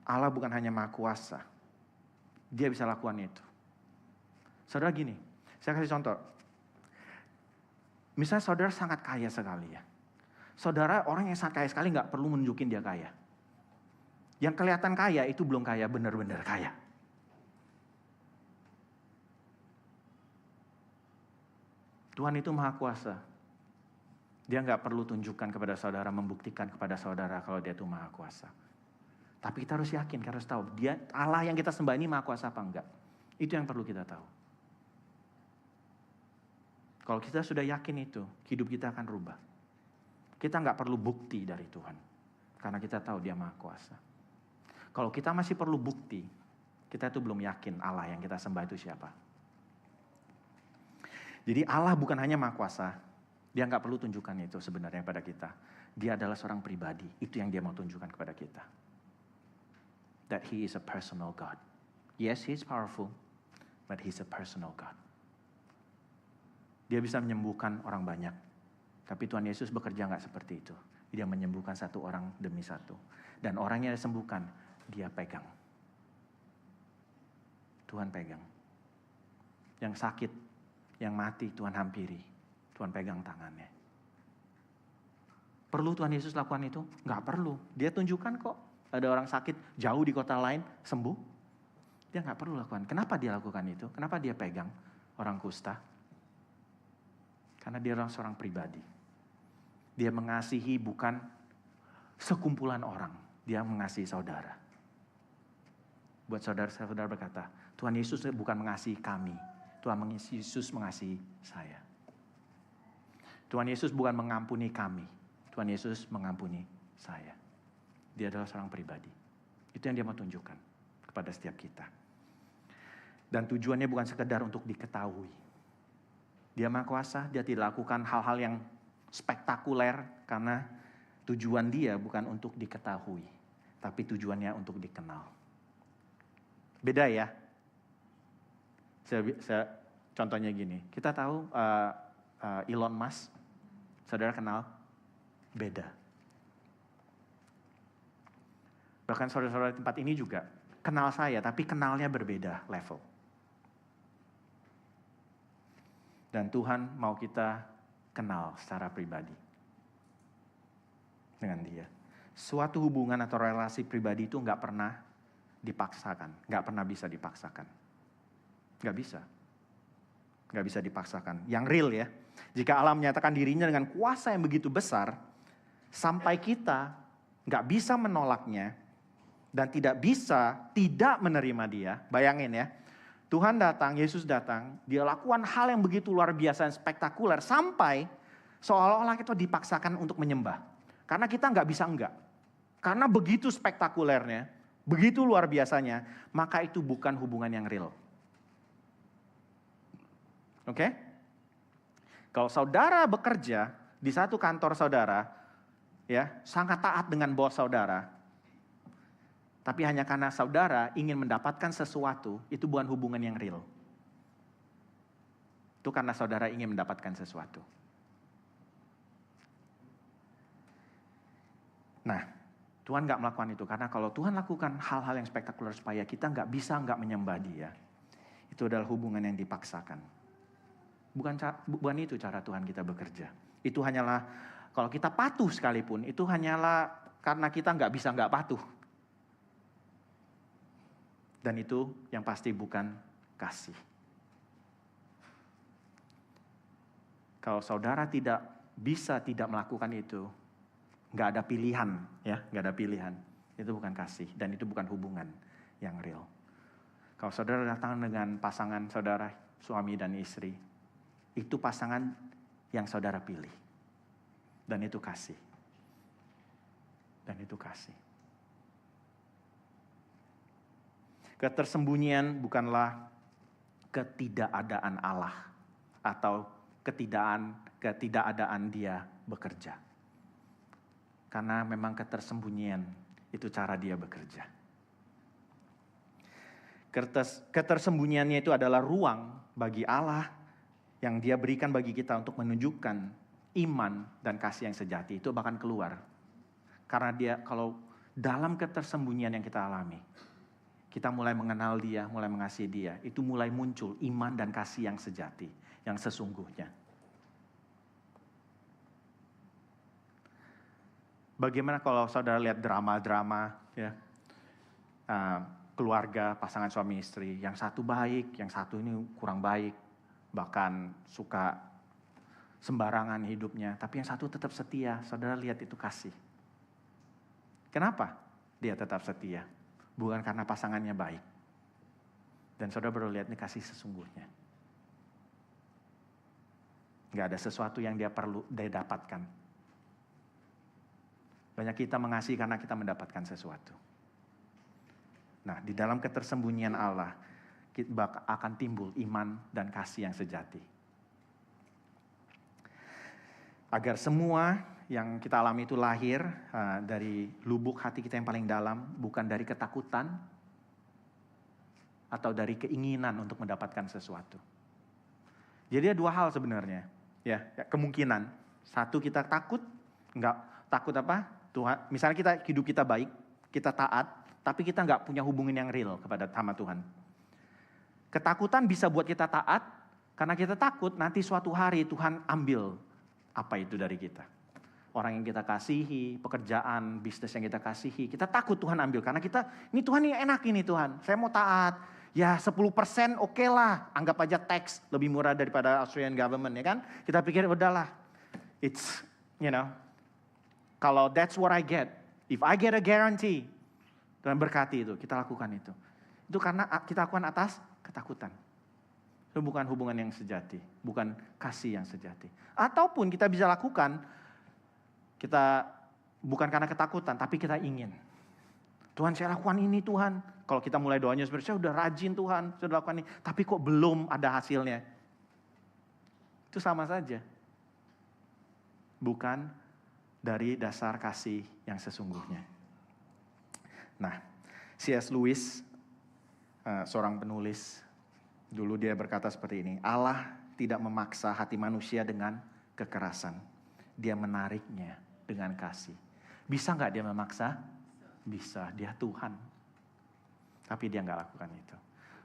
Allah bukan hanya maha kuasa. Dia bisa lakukan itu. Saudara gini, saya kasih contoh. Misalnya saudara sangat kaya sekali ya. Saudara orang yang sangat kaya sekali gak perlu menunjukin dia kaya. Yang kelihatan kaya itu belum kaya, benar-benar kaya. Tuhan itu maha kuasa. Dia gak perlu tunjukkan kepada saudara, membuktikan kepada saudara kalau dia itu maha kuasa. Tapi kita harus yakin, kita harus tahu. Dia Allah yang kita sembah ini maha kuasa apa enggak. Itu yang perlu kita tahu. Kalau kita sudah yakin itu, hidup kita akan rubah. Kita nggak perlu bukti dari Tuhan. Karena kita tahu dia maha kuasa. Kalau kita masih perlu bukti, kita itu belum yakin Allah yang kita sembah itu siapa. Jadi Allah bukan hanya maha kuasa. Dia nggak perlu tunjukkan itu sebenarnya pada kita. Dia adalah seorang pribadi. Itu yang dia mau tunjukkan kepada kita. That He is a personal God. Yes, He is powerful. But He's a personal God. Dia bisa menyembuhkan orang banyak. Tapi Tuhan Yesus bekerja nggak seperti itu. Dia menyembuhkan satu orang demi satu. Dan orang yang disembuhkan, dia pegang. Tuhan pegang. Yang sakit, yang mati, Tuhan hampiri. Tuhan pegang tangannya. Perlu Tuhan Yesus lakukan itu? Nggak perlu. Dia tunjukkan kok. Ada orang sakit jauh di kota lain, sembuh. Dia nggak perlu lakukan. Kenapa dia lakukan itu? Kenapa dia pegang orang kusta? Karena dia adalah seorang pribadi. Dia mengasihi bukan sekumpulan orang. Dia mengasihi saudara. Buat saudara-saudara berkata, Tuhan Yesus bukan mengasihi kami. Tuhan Yesus mengasihi saya. Tuhan Yesus bukan mengampuni kami. Tuhan Yesus mengampuni saya. Dia adalah seorang pribadi. Itu yang dia mau tunjukkan kepada setiap kita. Dan tujuannya bukan sekedar untuk diketahui. Dia maha kuasa, dia tidak lakukan hal-hal yang spektakuler karena tujuan dia bukan untuk diketahui, tapi tujuannya untuk dikenal. Beda ya. Saya contohnya gini, kita tahu Elon Musk, saudara kenal? Beda. Bahkan saudara-saudara di tempat ini juga kenal saya, tapi kenalnya berbeda level. Dan Tuhan mau kita kenal secara pribadi dengan dia. Suatu hubungan atau relasi pribadi itu nggak pernah dipaksakan, nggak pernah bisa dipaksakan, nggak bisa dipaksakan. Yang real ya, jika Allah menyatakan dirinya dengan kuasa yang begitu besar, sampai kita nggak bisa menolaknya dan tidak bisa tidak menerima dia. Bayangin ya. Tuhan datang, Yesus datang, dia lakukan hal yang begitu luar biasa dan spektakuler sampai Seolah-olah kita dipaksakan untuk menyembah. Karena kita nggak bisa enggak. Karena begitu spektakulernya, begitu luar biasanya, maka itu bukan hubungan yang real. Oke? Kalau saudara bekerja di satu kantor saudara, ya, sangat taat dengan bos saudara, tapi hanya karena saudara ingin mendapatkan sesuatu, itu bukan hubungan yang real. Itu karena saudara ingin mendapatkan sesuatu. Nah, Tuhan nggak melakukan itu. Karena kalau Tuhan lakukan hal-hal yang spektakuler supaya kita nggak bisa nggak menyembah Dia, itu adalah hubungan yang dipaksakan. Bukan itu cara Tuhan kita bekerja. Itu hanyalah, kalau kita patuh sekalipun, itu hanyalah karena kita nggak bisa nggak patuh. Dan itu yang pasti bukan kasih. Kalau saudara tidak bisa tidak melakukan itu, nggak ada pilihan, ya, nggak ada pilihan. Itu bukan kasih dan itu bukan hubungan yang real. Kalau saudara datang dengan pasangan saudara, suami dan istri, itu pasangan yang saudara pilih. Dan itu kasih. Dan itu kasih. Ketersembunyian bukanlah ketidakadaan Allah atau ketidakadaan Dia bekerja. Karena memang ketersembunyian itu cara Dia bekerja. Ketersembunyiannya itu adalah ruang bagi Allah yang Dia berikan bagi kita untuk menunjukkan iman dan kasih yang sejati. Itu bahkan keluar. Karena Dia, kalau dalam ketersembunyian yang kita alami, kita mulai mengenal Dia, mulai mengasihi Dia, itu mulai muncul iman dan kasih yang sejati, yang sesungguhnya. Bagaimana kalau saudara lihat drama-drama, ya, keluarga, pasangan suami istri, yang satu baik, yang satu ini kurang baik, bahkan suka sembarangan hidupnya, tapi yang satu tetap setia. Saudara lihat itu kasih. Kenapa dia tetap setia? Bukan karena pasangannya baik. Dan saudara baru lihat ini kasih sesungguhnya. Gak ada sesuatu yang dia dapatkan. Banyak kita mengasihi karena kita mendapatkan sesuatu. Nah, di dalam ketersembunyian Allah, kita akan timbul iman dan kasih yang sejati. Agar semua yang kita alami itu lahir dari lubuk hati kita yang paling dalam, bukan dari ketakutan atau dari keinginan untuk mendapatkan sesuatu. Jadi ada dua hal sebenarnya, ya kemungkinan. Satu, kita takut, takut apa? Tuhan, misalnya hidup kita baik, kita taat, tapi kita nggak punya hubungan yang real sama Tuhan. Ketakutan bisa buat kita taat, karena kita takut nanti suatu hari Tuhan ambil apa itu dari kita. Orang yang kita kasihi, pekerjaan, bisnis yang kita kasihi, kita takut Tuhan ambil. Karena ini Tuhan ini enak ini Tuhan, saya mau taat. Ya 10% oke lah, anggap aja tax lebih murah daripada Australian government, ya kan. Kita pikir udahlah, it's, kalau that's what I get. If I get a guarantee, Tuhan berkati itu, kita lakukan itu. Itu karena kita lakukan atas ketakutan. Itu bukan hubungan yang sejati, bukan kasih yang sejati. Ataupun kita bisa lakukan, kita bukan karena ketakutan, tapi kita ingin. Tuhan, saya lakukan ini Tuhan. Kalau kita mulai doanya seperti, saya udah rajin Tuhan, saya udah lakukan ini. Tapi kok belum ada hasilnya. Itu sama saja. Bukan dari dasar kasih yang sesungguhnya. Nah, C.S. Lewis, seorang penulis, dulu dia berkata seperti ini, Allah tidak memaksa hati manusia dengan kekerasan. Dia menariknya dengan kasih. Bisa nggak dia memaksa? Bisa, dia Tuhan. Tapi dia nggak lakukan itu.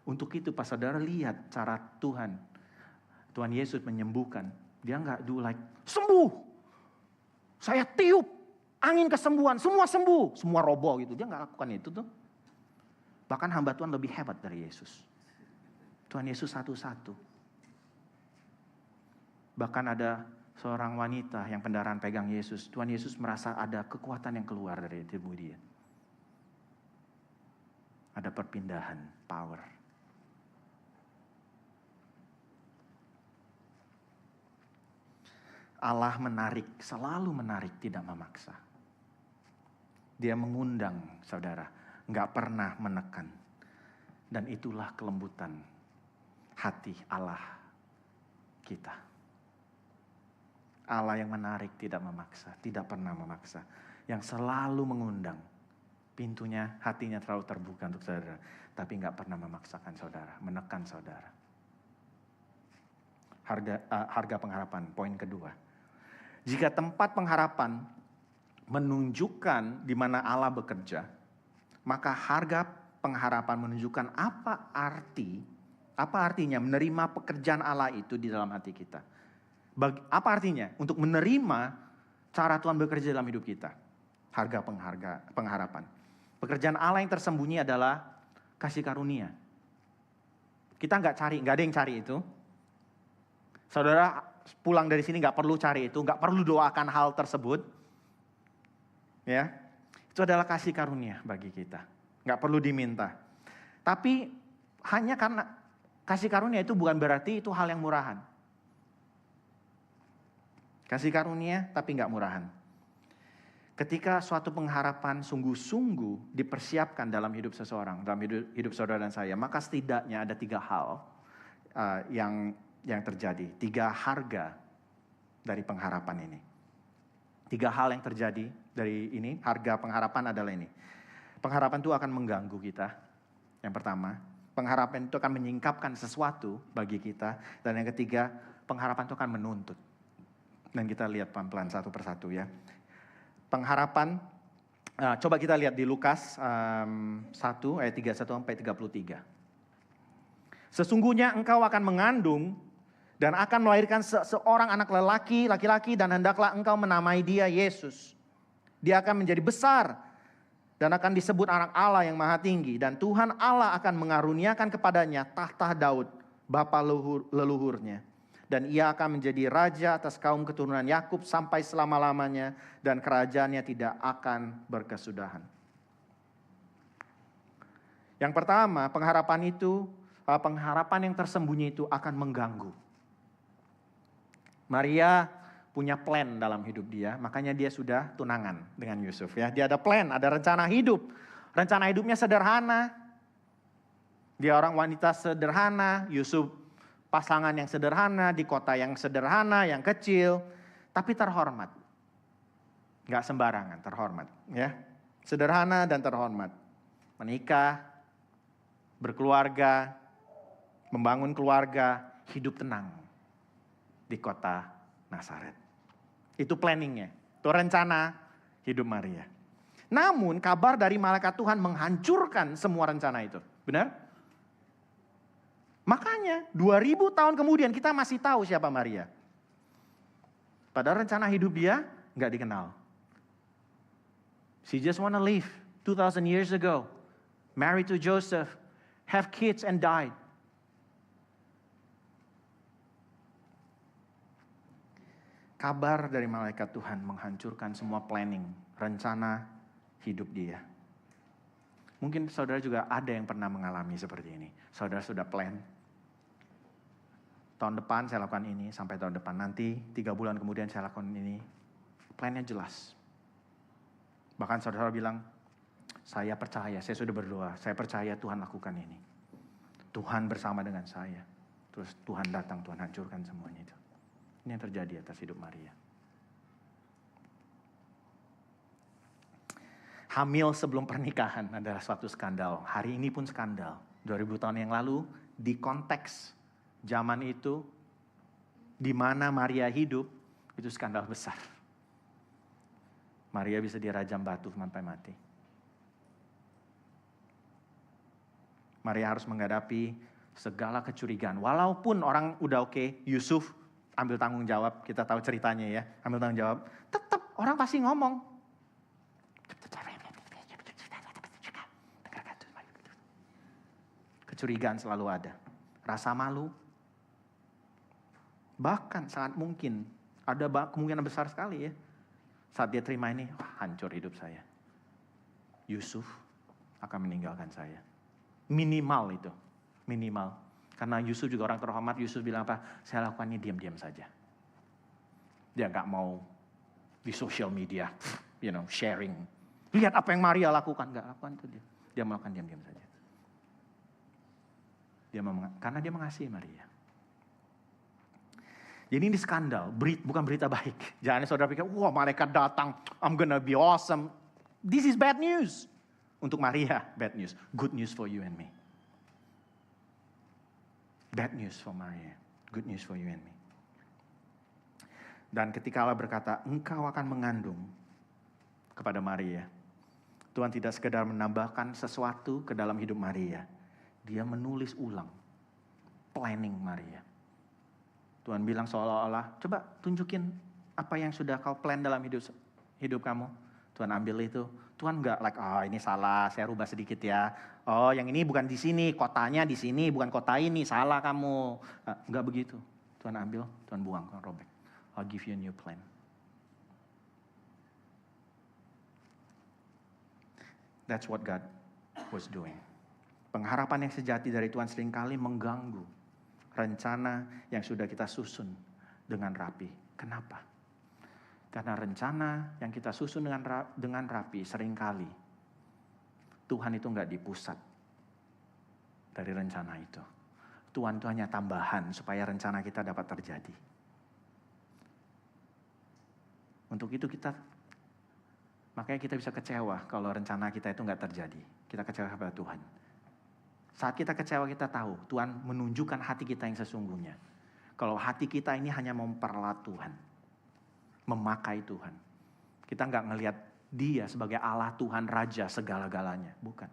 Untuk itu pas saudara lihat cara Tuhan Yesus menyembuhkan. Dia nggak sembuh. Saya tiup angin kesembuhan, semua sembuh. Semua roboh gitu, dia nggak lakukan itu tuh. Bahkan hamba Tuhan lebih hebat dari Yesus. Tuhan Yesus satu-satu. Bahkan ada seorang wanita yang pendarahan pegang Yesus. Tuhan Yesus merasa ada kekuatan yang keluar dari tubuh dia. Ada perpindahan, power. Allah menarik, selalu menarik, tidak memaksa. Dia mengundang saudara, nggak pernah menekan. Dan itulah kelembutan hati Allah kita. Allah yang menarik, tidak memaksa, tidak pernah memaksa. Yang selalu mengundang. Pintunya, hatinya terlalu terbuka untuk saudara. Tapi nggak pernah memaksakan saudara, menekan saudara. Harga pengharapan, poin kedua. Jika tempat pengharapan menunjukkan di mana Allah bekerja, maka harga pengharapan menunjukkan apa artinya menerima pekerjaan Allah itu di dalam hati kita. Apa artinya untuk menerima cara Tuhan bekerja dalam hidup kita? Harga pengharapan. Pekerjaan Allah yang tersembunyi adalah kasih karunia. Kita nggak ada yang cari itu. Saudara pulang dari sini nggak perlu cari itu, nggak perlu doakan hal tersebut. Ya, itu adalah kasih karunia bagi kita. Nggak perlu diminta. Tapi hanya karena kasih karunia itu bukan berarti itu hal yang murahan. Kasih karunia tapi nggak murahan. Ketika suatu pengharapan sungguh-sungguh dipersiapkan dalam hidup seseorang, dalam hidup saudara dan saya, maka setidaknya ada 3 hal yang terjadi. 3 harga dari pengharapan ini. 3 hal yang terjadi dari ini, harga pengharapan adalah ini. Pengharapan itu akan mengganggu kita. Yang pertama, pengharapan itu akan menyingkapkan sesuatu bagi kita. Dan yang ketiga, pengharapan itu akan menuntut. Dan kita lihat pelan-pelan satu persatu ya. Pengharapan, coba kita lihat di Lukas 1 ayat 31 sampai 33. Sesungguhnya engkau akan mengandung dan akan melahirkan seorang anak laki-laki dan hendaklah engkau menamai dia Yesus. Dia akan menjadi besar dan akan disebut anak Allah yang maha tinggi. Dan Tuhan Allah akan mengaruniakan kepadanya tahta Daud, bapa leluhurnya. Dan ia akan menjadi raja atas kaum keturunan Yakub sampai selama-lamanya. Dan kerajaannya tidak akan berkesudahan. Yang pertama, pengharapan yang tersembunyi itu akan mengganggu. Maria punya plan dalam hidup dia, makanya dia sudah tunangan dengan Yusuf ya. Dia ada plan, ada rencana hidup. Rencana hidupnya sederhana. Dia orang wanita sederhana, Yusuf pasangan yang sederhana, di kota yang sederhana, yang kecil, tapi terhormat. Gak sembarangan, terhormat. Ya, sederhana dan terhormat. Menikah, berkeluarga, membangun keluarga, hidup tenang di kota Nazaret. Itu planningnya, itu rencana hidup Maria. Namun kabar dari malaikat Tuhan menghancurkan semua rencana itu. Benar? Makanya 2000 tahun kemudian kita masih tahu siapa Maria. Padahal rencana hidup dia nggak dikenal. She just wanna live 2000 years ago. Married to Joseph, have kids and died. Kabar dari malaikat Tuhan menghancurkan semua planning, rencana hidup dia. Mungkin saudara juga ada yang pernah mengalami seperti ini. Saudara sudah plan. Tahun depan saya lakukan ini, sampai tahun depan. Nanti 3 bulan kemudian saya lakukan ini. Plannya jelas. Bahkan saudara bilang, saya percaya, saya sudah berdoa. Saya percaya Tuhan lakukan ini. Tuhan bersama dengan saya. Terus Tuhan datang, Tuhan hancurkan semuanya itu. Ini yang terjadi atas hidup Maria. Hamil sebelum pernikahan adalah suatu skandal. Hari ini pun skandal. 2000 tahun yang lalu, di konteks zaman itu, di mana Maria hidup, itu skandal besar. Maria bisa dirajam batu sampai mati. Maria harus menghadapi segala kecurigaan. Walaupun orang udah oke, Yusuf ambil tanggung jawab, kita tahu ceritanya ya, ambil tanggung jawab. Tetap orang pasti ngomong. Kecurigaan selalu ada. Rasa malu. Bahkan sangat mungkin, ada kemungkinan besar sekali ya. Saat dia terima ini, hancur hidup saya. Yusuf akan meninggalkan saya. Minimal itu, minimal. Karena Yusuf juga orang terhormat, Yusuf bilang apa? Saya lakukan ini diam-diam saja. Dia nggak mau di social media, sharing. Lihat apa yang Maria lakukan, nggak lakukan itu dia. Dia melakukan diam-diam saja. Karena dia mengasihi Maria. Jadi ini skandal, bukan berita baik. Jangan saudara pikir, wah malaikat datang, I'm gonna be awesome. This is bad news. Untuk Maria, bad news. Good news for you and me. Bad news for Maria, good news for you and me. Dan ketika Allah berkata, engkau akan mengandung kepada Maria. Tuhan tidak sekedar menambahkan sesuatu ke dalam hidup Maria. Dia menulis ulang planning Maria. Tuhan bilang seolah-olah, coba tunjukin apa yang sudah kau plan dalam hidup kamu. Tuhan ambil itu. Tuhan enggak ini salah, saya rubah sedikit ya. Oh, yang ini bukan di sini, kotanya di sini, bukan kota ini, salah kamu. Enggak begitu. Tuhan ambil, Tuhan buang, Tuhan robek. I'll give you a new plan. That's what God was doing. Pengharapan yang sejati dari Tuhan seringkali mengganggu rencana yang sudah kita susun dengan rapi. Kenapa? Karena rencana yang kita susun dengan rapi seringkali Tuhan itu enggak di pusat dari rencana itu. Tuhan itu hanya tambahan supaya rencana kita dapat terjadi. Untuk itu makanya kita bisa kecewa kalau rencana kita itu enggak terjadi. Kita kecewa kepada Tuhan. Saat kita kecewa kita tahu Tuhan menunjukkan hati kita yang sesungguhnya. Kalau hati kita ini hanya memperalat Tuhan, memakai Tuhan. Kita enggak ngelihat Dia sebagai Allah Tuhan Raja segala-galanya, bukan.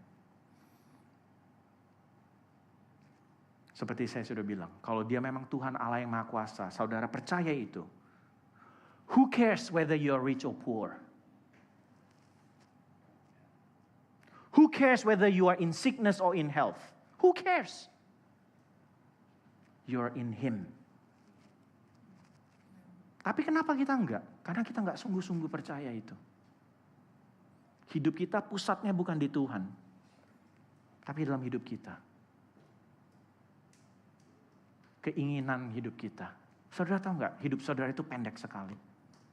Seperti saya sudah bilang, kalau Dia memang Tuhan Allah yang Maha Kuasa, saudara percaya itu. Who cares whether you're rich or poor? Who cares whether you are in sickness or in health? Who cares? You're in Him. Tapi kenapa kita enggak? Karena kita enggak sungguh-sungguh percaya itu. Hidup kita pusatnya bukan di Tuhan, tapi dalam hidup kita. Keinginan hidup kita. Saudara tahu enggak, hidup saudara itu pendek sekali.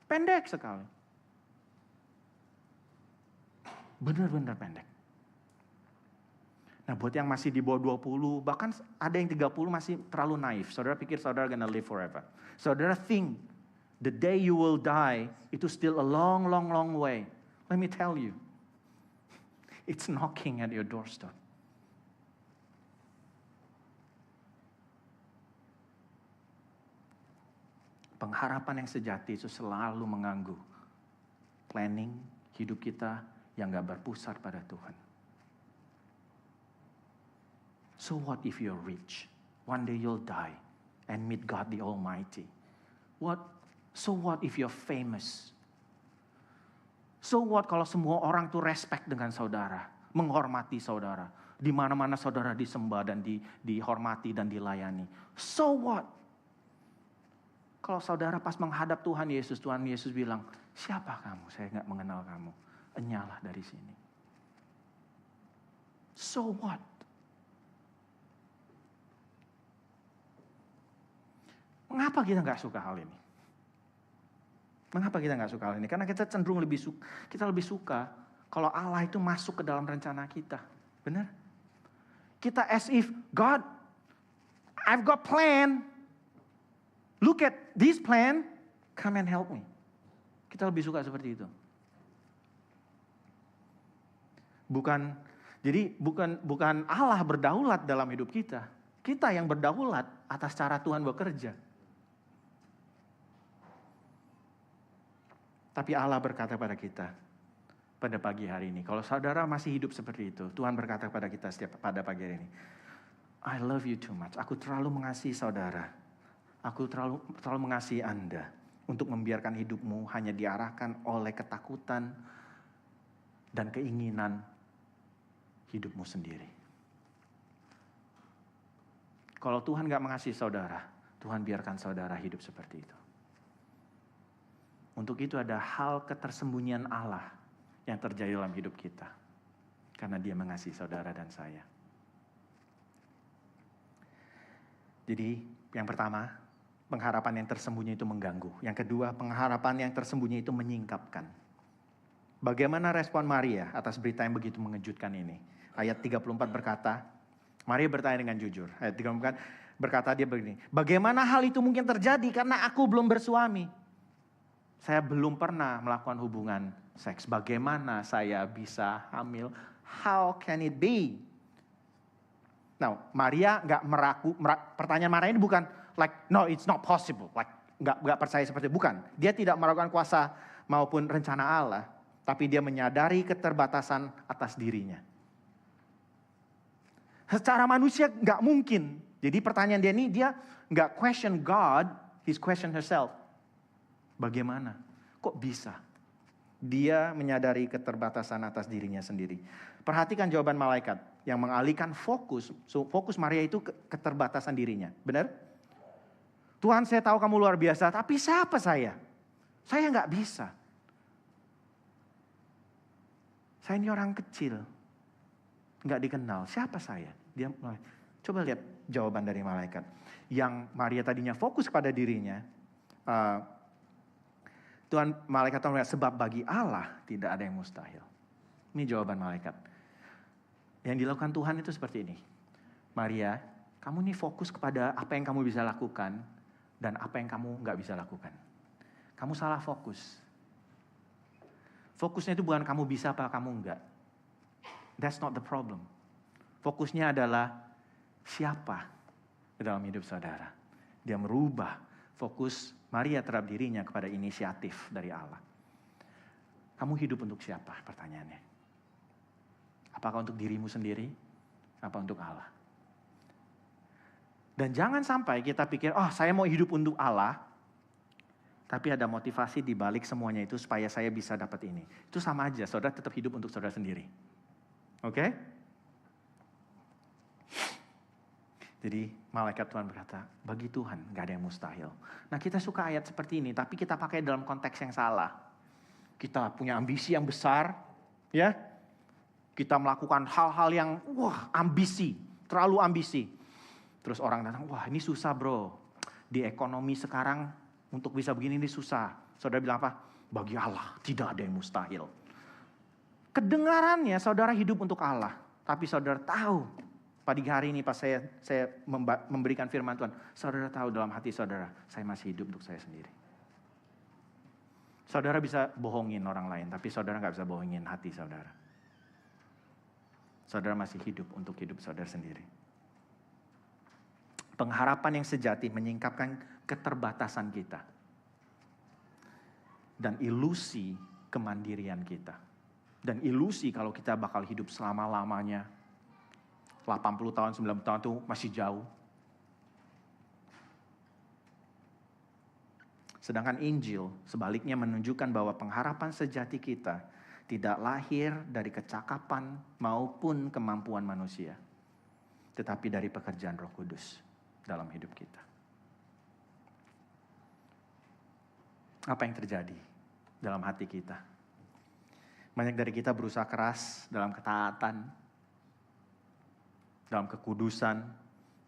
Pendek sekali. Benar-benar pendek. Nah buat yang masih di bawah 20, bahkan ada yang 30 masih terlalu naif. Saudara pikir saudara gonna live forever. Saudara think the day you will die, itu still a long, long, long way. Let me tell you, it's knocking at your doorstep. Pengharapan yang sejati itu selalu mengganggu planning hidup kita yang gak berpusat pada Tuhan. So what if you're rich? One day you'll die and meet God the Almighty. So what if you're famous? So what kalau semua orang tuh respect dengan saudara, menghormati saudara, di mana-mana saudara disembah dan dihormati dan dilayani. So what? Kalau saudara pas menghadap Tuhan Yesus bilang, siapa kamu? Saya nggak mengenal kamu. Enyalah dari sini. So what? Mengapa kita nggak suka hal ini? Mengapa kita nggak suka hal ini? Karena kita cenderung lebih suka kalau Allah itu masuk ke dalam rencana kita. Benar? Kita as if, God, I've got plan. Look at this plan, come and help me. Kita lebih suka seperti itu. Bukan Allah berdaulat dalam hidup kita. Kita yang berdaulat atas cara Tuhan bekerja. Tapi Allah berkata pada kita pada pagi hari ini, kalau saudara masih hidup seperti itu, Tuhan berkata pada kita pada pagi hari ini, I love you too much. Aku terlalu mengasihi saudara. Aku terlalu mengasihi Anda untuk membiarkan hidupmu hanya diarahkan oleh ketakutan dan keinginan hidupmu sendiri. Kalau Tuhan gak mengasihi saudara, Tuhan biarkan saudara hidup seperti itu. Untuk itu ada hal ketersembunyian Allah yang terjadi dalam hidup kita. Karena Dia mengasihi saudara dan saya. Jadi yang pertama, pengharapan yang tersembunyi itu mengganggu. Yang kedua, pengharapan yang tersembunyi itu menyingkapkan. Bagaimana respon Maria atas berita yang begitu mengejutkan ini? Ayat 34 berkata, Maria bertanya dengan jujur. Ayat 34 berkata dia begini, bagaimana hal itu mungkin terjadi karena aku belum bersuami? Saya belum pernah melakukan hubungan seks. Bagaimana saya bisa hamil? How can it be? Nah, Maria nggak pertanyaan Maria ini bukan like, no it's not possible. Like, nggak percaya seperti itu. Bukan. Dia tidak meragukan kuasa maupun rencana Allah. Tapi dia menyadari keterbatasan atas dirinya. Secara manusia nggak mungkin. Jadi pertanyaan dia ini, dia nggak question God, he's question herself. Bagaimana? Kok bisa? Dia menyadari keterbatasan atas dirinya sendiri. Perhatikan jawaban malaikat yang mengalihkan fokus. Fokus Maria itu keterbatasan dirinya. Benar? Tuhan, saya tahu kamu luar biasa, tapi siapa saya? Saya nggak bisa. Saya ini orang kecil. Nggak dikenal. Siapa saya? Dia coba lihat jawaban dari malaikat. Yang Maria tadinya fokus pada dirinya. Malaikat Tuhan melihat, sebab bagi Allah tidak ada yang mustahil. Ini jawaban malaikat. Yang dilakukan Tuhan itu seperti ini. Maria, kamu ini fokus kepada apa yang kamu bisa lakukan dan apa yang kamu nggak bisa lakukan. Kamu salah fokus. Fokusnya itu bukan kamu bisa apa kamu enggak. That's not the problem. Fokusnya adalah siapa di dalam hidup saudara. Dia merubah fokus Maria terhadap dirinya kepada inisiatif dari Allah. Kamu hidup untuk siapa? Pertanyaannya. Apakah untuk dirimu sendiri? Apa untuk Allah? Dan jangan sampai kita pikir, oh saya mau hidup untuk Allah, tapi ada motivasi di balik semuanya itu supaya saya bisa dapat ini. Itu sama aja, saudara tetap hidup untuk saudara sendiri. Oke? Jadi malaikat Tuhan berkata, bagi Tuhan gak ada yang mustahil. Nah kita suka ayat seperti ini, tapi kita pakai dalam konteks yang salah. Kita punya ambisi yang besar, ya. Kita melakukan hal-hal yang, ambisi, terlalu ambisi. Terus orang datang, wah ini susah bro. Di ekonomi sekarang untuk bisa begini ini susah. Saudara bilang apa? Bagi Allah tidak ada yang mustahil. Kedengarannya saudara hidup untuk Allah. Tapi saudara tahu, pagi hari ini pas saya memberikan firman Tuhan, saudara tahu dalam hati saudara, saya masih hidup untuk saya sendiri. Saudara bisa bohongin orang lain, tapi saudara gak bisa bohongin hati saudara. Saudara masih hidup untuk hidup saudara sendiri. Pengharapan yang sejati menyingkapkan keterbatasan kita. Dan ilusi kemandirian kita. Dan ilusi kalau kita bakal hidup selama-lamanya. 80 tahun, 90 tahun itu masih jauh. Sedangkan Injil sebaliknya menunjukkan bahwa pengharapan sejati kita tidak lahir dari kecakapan maupun kemampuan manusia. Tetapi dari pekerjaan Roh Kudus dalam hidup kita. Apa yang terjadi dalam hati kita? Banyak dari kita berusaha keras dalam ketaatan, dalam kekudusan,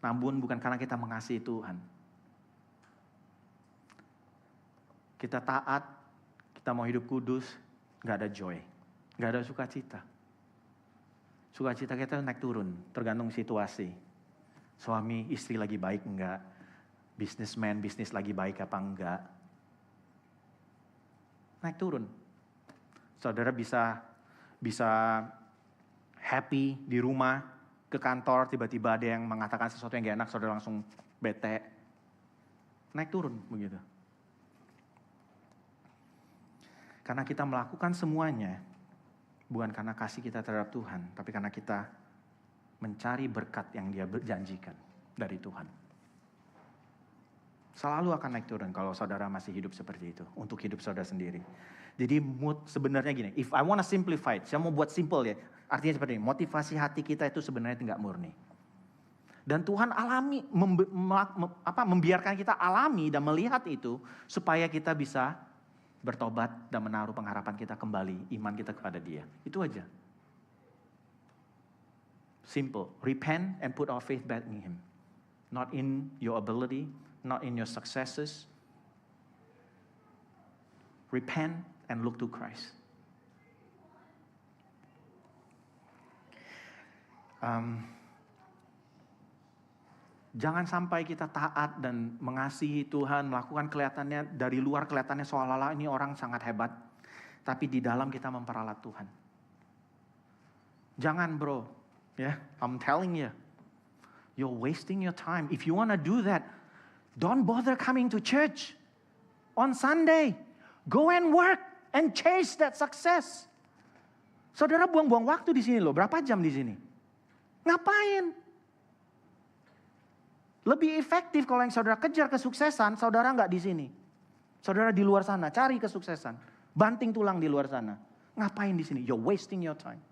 namun bukan karena kita mengasihi Tuhan. Kita taat, kita mau hidup kudus, gak ada joy, gak ada sukacita. Sukacita kita naik turun, tergantung situasi. Suami istri lagi baik enggak, businessman bisnis lagi baik apa enggak. Naik turun. Saudara bisa happy di rumah, ke kantor tiba-tiba ada yang mengatakan sesuatu yang gak enak, saudara langsung bete. Naik turun begitu. Karena kita melakukan semuanya bukan karena kasih kita terhadap Tuhan, tapi karena kita mencari berkat yang Dia berjanjikan dari Tuhan. Selalu akan naik turun kalau saudara masih hidup seperti itu, untuk hidup saudara sendiri. Jadi sebenarnya gini, if I want to simplify it, saya mau buat simple ya. Artinya seperti ini, motivasi hati kita itu sebenarnya tidak murni. Dan Tuhan membiarkan kita alami dan melihat itu supaya kita bisa bertobat dan menaruh pengharapan kita kembali, iman kita kepada Dia. Itu aja. Simple. Repent and put our faith back in Him. Not in your ability, not in your successes. Repent and look to Christ. Jangan sampai kita taat dan mengasihi Tuhan, melakukan kelihatannya, dari luar kelihatannya seolah-olah ini orang sangat hebat. Tapi di dalam kita memperalat Tuhan. Jangan bro, I'm telling you. You're wasting your time. If you want to do that, don't bother coming to church on Sunday. Go and work and chase that success. Saudara buang-buang waktu di sini loh, berapa jam di sini? Ngapain? Lebih efektif kalau yang saudara kejar kesuksesan, saudara nggak di sini. Saudara di luar sana, cari kesuksesan. Banting tulang di luar sana. Ngapain di sini? You're wasting your time.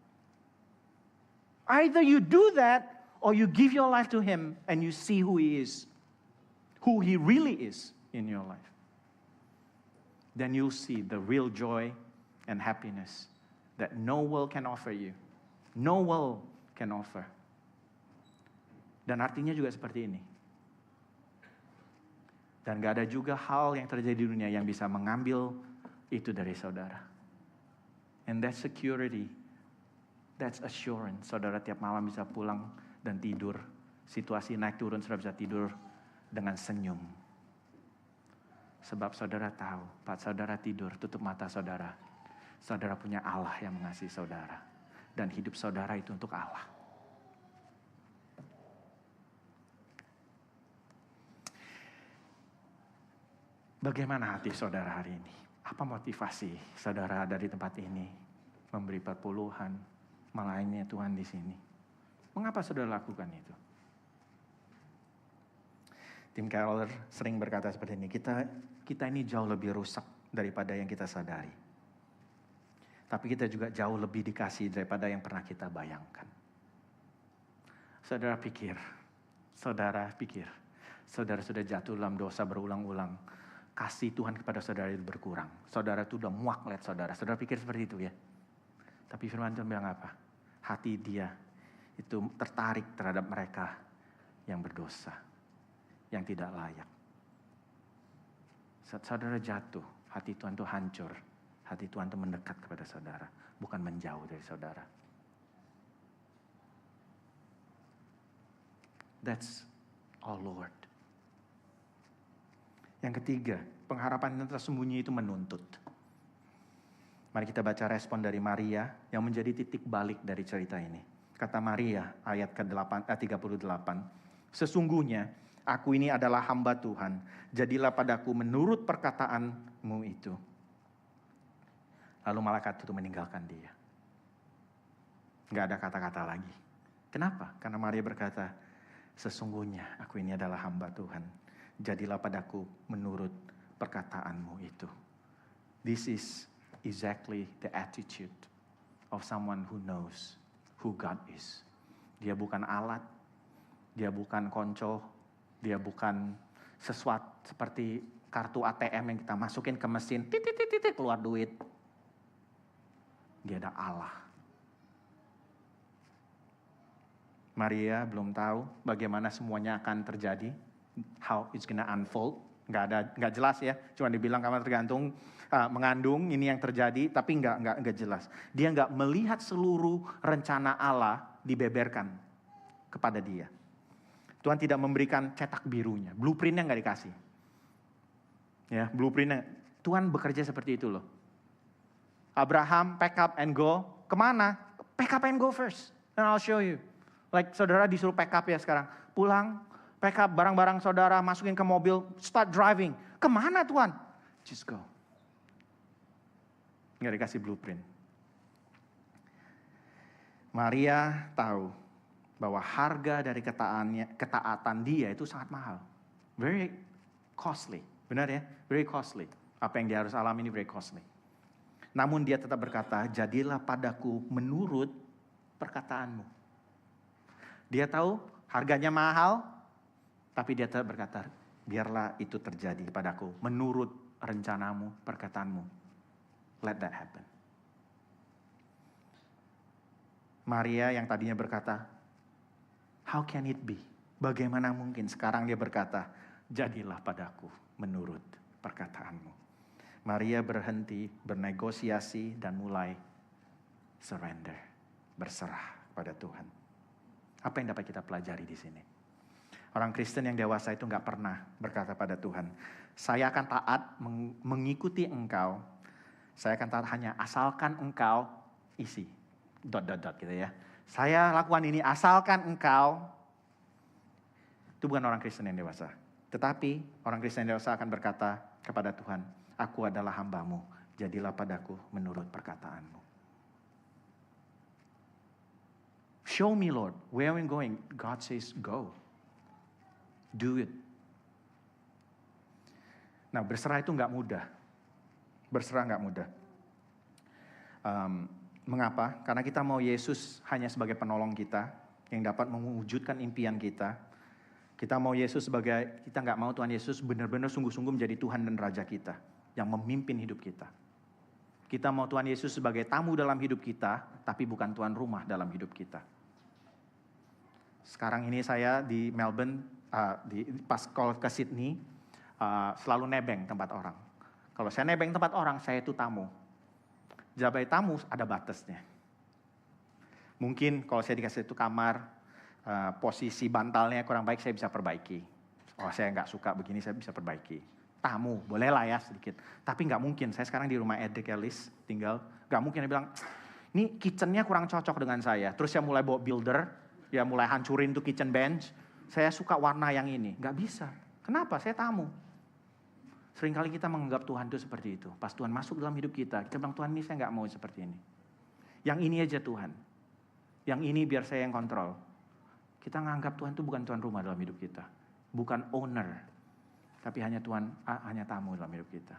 Either you do that, or you give your life to Him and you see who He is. Who He really is in your life. Then you'll see the real joy and happiness that no world can offer you. No world can offer. Dan artinya juga seperti ini. Dan gak ada juga hal yang terjadi di dunia yang bisa mengambil itu dari saudara. And that's security. That's assurance. Saudara tiap malam bisa pulang dan tidur. Situasi naik turun, saudara bisa tidur dengan senyum. Sebab saudara tahu, pas saudara tidur, tutup mata saudara. Saudara punya Allah yang mengasihi saudara. Dan hidup saudara itu untuk Allah. Bagaimana hati saudara hari ini? Apa motivasi saudara dari tempat ini? Memberi perpuluhan, melayani Tuhan di sini. Mengapa saudara lakukan itu? Tim Keller sering berkata seperti ini, kita ini jauh lebih rusak daripada yang kita sadari. Tapi kita juga jauh lebih dikasih daripada yang pernah kita bayangkan. Saudara pikir, saudara sudah jatuh dalam dosa berulang-ulang. Kasih Tuhan kepada saudara itu berkurang. Saudara itu udah muak lihat saudara. Saudara pikir seperti itu ya. Tapi firman Tuhan bilang apa? Hati dia itu tertarik terhadap mereka yang berdosa. Yang tidak layak. Saat saudara jatuh, hati Tuhan itu hancur. Hati Tuhan itu mendekat kepada saudara. Bukan menjauh dari saudara. That's our Lord. Yang ketiga, pengharapan yang tersembunyi itu menuntut. Mari kita baca respon dari Maria yang menjadi titik balik dari cerita ini. Kata Maria ayat ke-38, sesungguhnya aku ini adalah hamba Tuhan, jadilah padaku menurut perkataanmu itu. Lalu malaikat itu meninggalkan dia. Gak ada kata-kata lagi. Kenapa? Karena Maria berkata, sesungguhnya aku ini adalah hamba Tuhan. Jadilah padaku menurut perkataanmu itu. This is exactly the attitude of someone who knows who God is. Dia bukan alat, dia bukan konco, dia bukan sesuatu seperti kartu ATM yang kita masukin ke mesin, titit keluar duit. Dia ada Allah. Maria belum tahu bagaimana semuanya akan terjadi. How it's gonna unfold, nggak jelas ya. Cuma dibilang kamu tergantung mengandung ini yang terjadi, tapi nggak jelas. Dia nggak melihat seluruh rencana Allah dibeberkan kepada dia. Tuhan tidak memberikan cetak birunya, blueprintnya nggak dikasih. Ya, blueprintnya Tuhan bekerja seperti itu loh. Abraham pack up and go, kemana? Pack up and go first, and I'll show you. Like saudara disuruh pack up ya sekarang, pulang. Pack up barang-barang saudara, masukin ke mobil, start driving. Kemana Tuhan? Just go. Nggak dikasih blueprint. Maria tahu bahwa harga dari ketaatan dia itu sangat mahal. Very costly. Benar ya? Very costly. Apa yang dia harus alami ini very costly. Namun dia tetap berkata, jadilah padaku menurut perkataanmu. Dia tahu harganya mahal, tapi dia tetap berkata, biarlah itu terjadi padaku menurut rencanamu, perkataanmu. Let that happen. Maria yang tadinya berkata, how can it be? Bagaimana mungkin? Sekarang dia berkata, jadilah padaku menurut perkataanmu. Maria berhenti bernegosiasi dan mulai surrender, berserah pada Tuhan. Apa yang dapat kita pelajari di sini? Orang Kristen yang dewasa itu nggak pernah berkata pada Tuhan, saya akan taat mengikuti engkau. Saya akan taat hanya asalkan engkau isi. ... gitu ya. Saya lakukan ini asalkan engkau. Itu bukan orang Kristen yang dewasa. Tetapi orang Kristen yang dewasa akan berkata kepada Tuhan, aku adalah hamba-Mu, jadilah padaku menurut perkataanmu. Show me Lord, where are we going? God says go. Do it. Nah, berserah itu nggak mudah. Berserah nggak mudah. Mengapa? Karena kita mau Yesus hanya sebagai penolong kita, yang dapat mewujudkan impian kita. Kita mau Yesus sebagai, kita nggak mau Tuhan Yesus benar-benar sungguh-sungguh menjadi Tuhan dan Raja kita, yang memimpin hidup kita. Kita mau Tuhan Yesus sebagai tamu dalam hidup kita, tapi bukan tuan rumah dalam hidup kita. Sekarang ini saya di Melbourne, pas kalau ke Sydney, selalu nebeng tempat orang. Kalau saya nebeng tempat orang, saya itu tamu. Jabai tamu ada batasnya. Mungkin kalau saya dikasih itu kamar, posisi bantalnya kurang baik, saya bisa perbaiki. Oh, saya nggak suka begini, saya bisa perbaiki. Tamu, bolehlah ya sedikit. Tapi nggak mungkin, saya sekarang di rumah Edek Elis tinggal, nggak mungkin dia bilang, ini kitchennya kurang cocok dengan saya. Terus saya mulai bawa builder, ya mulai hancurin tuh kitchen bench. Saya suka warna yang ini, nggak bisa. Kenapa? Saya tamu. Seringkali kita menganggap Tuhan itu seperti itu. Pas Tuhan masuk dalam hidup kita, kita bilang, Tuhan ini saya nggak mau seperti ini. Yang ini aja Tuhan. Yang ini biar saya yang kontrol. Kita menganggap Tuhan itu bukan tuan rumah dalam hidup kita. Bukan owner. Tapi hanya Tuhan, hanya tamu dalam hidup kita.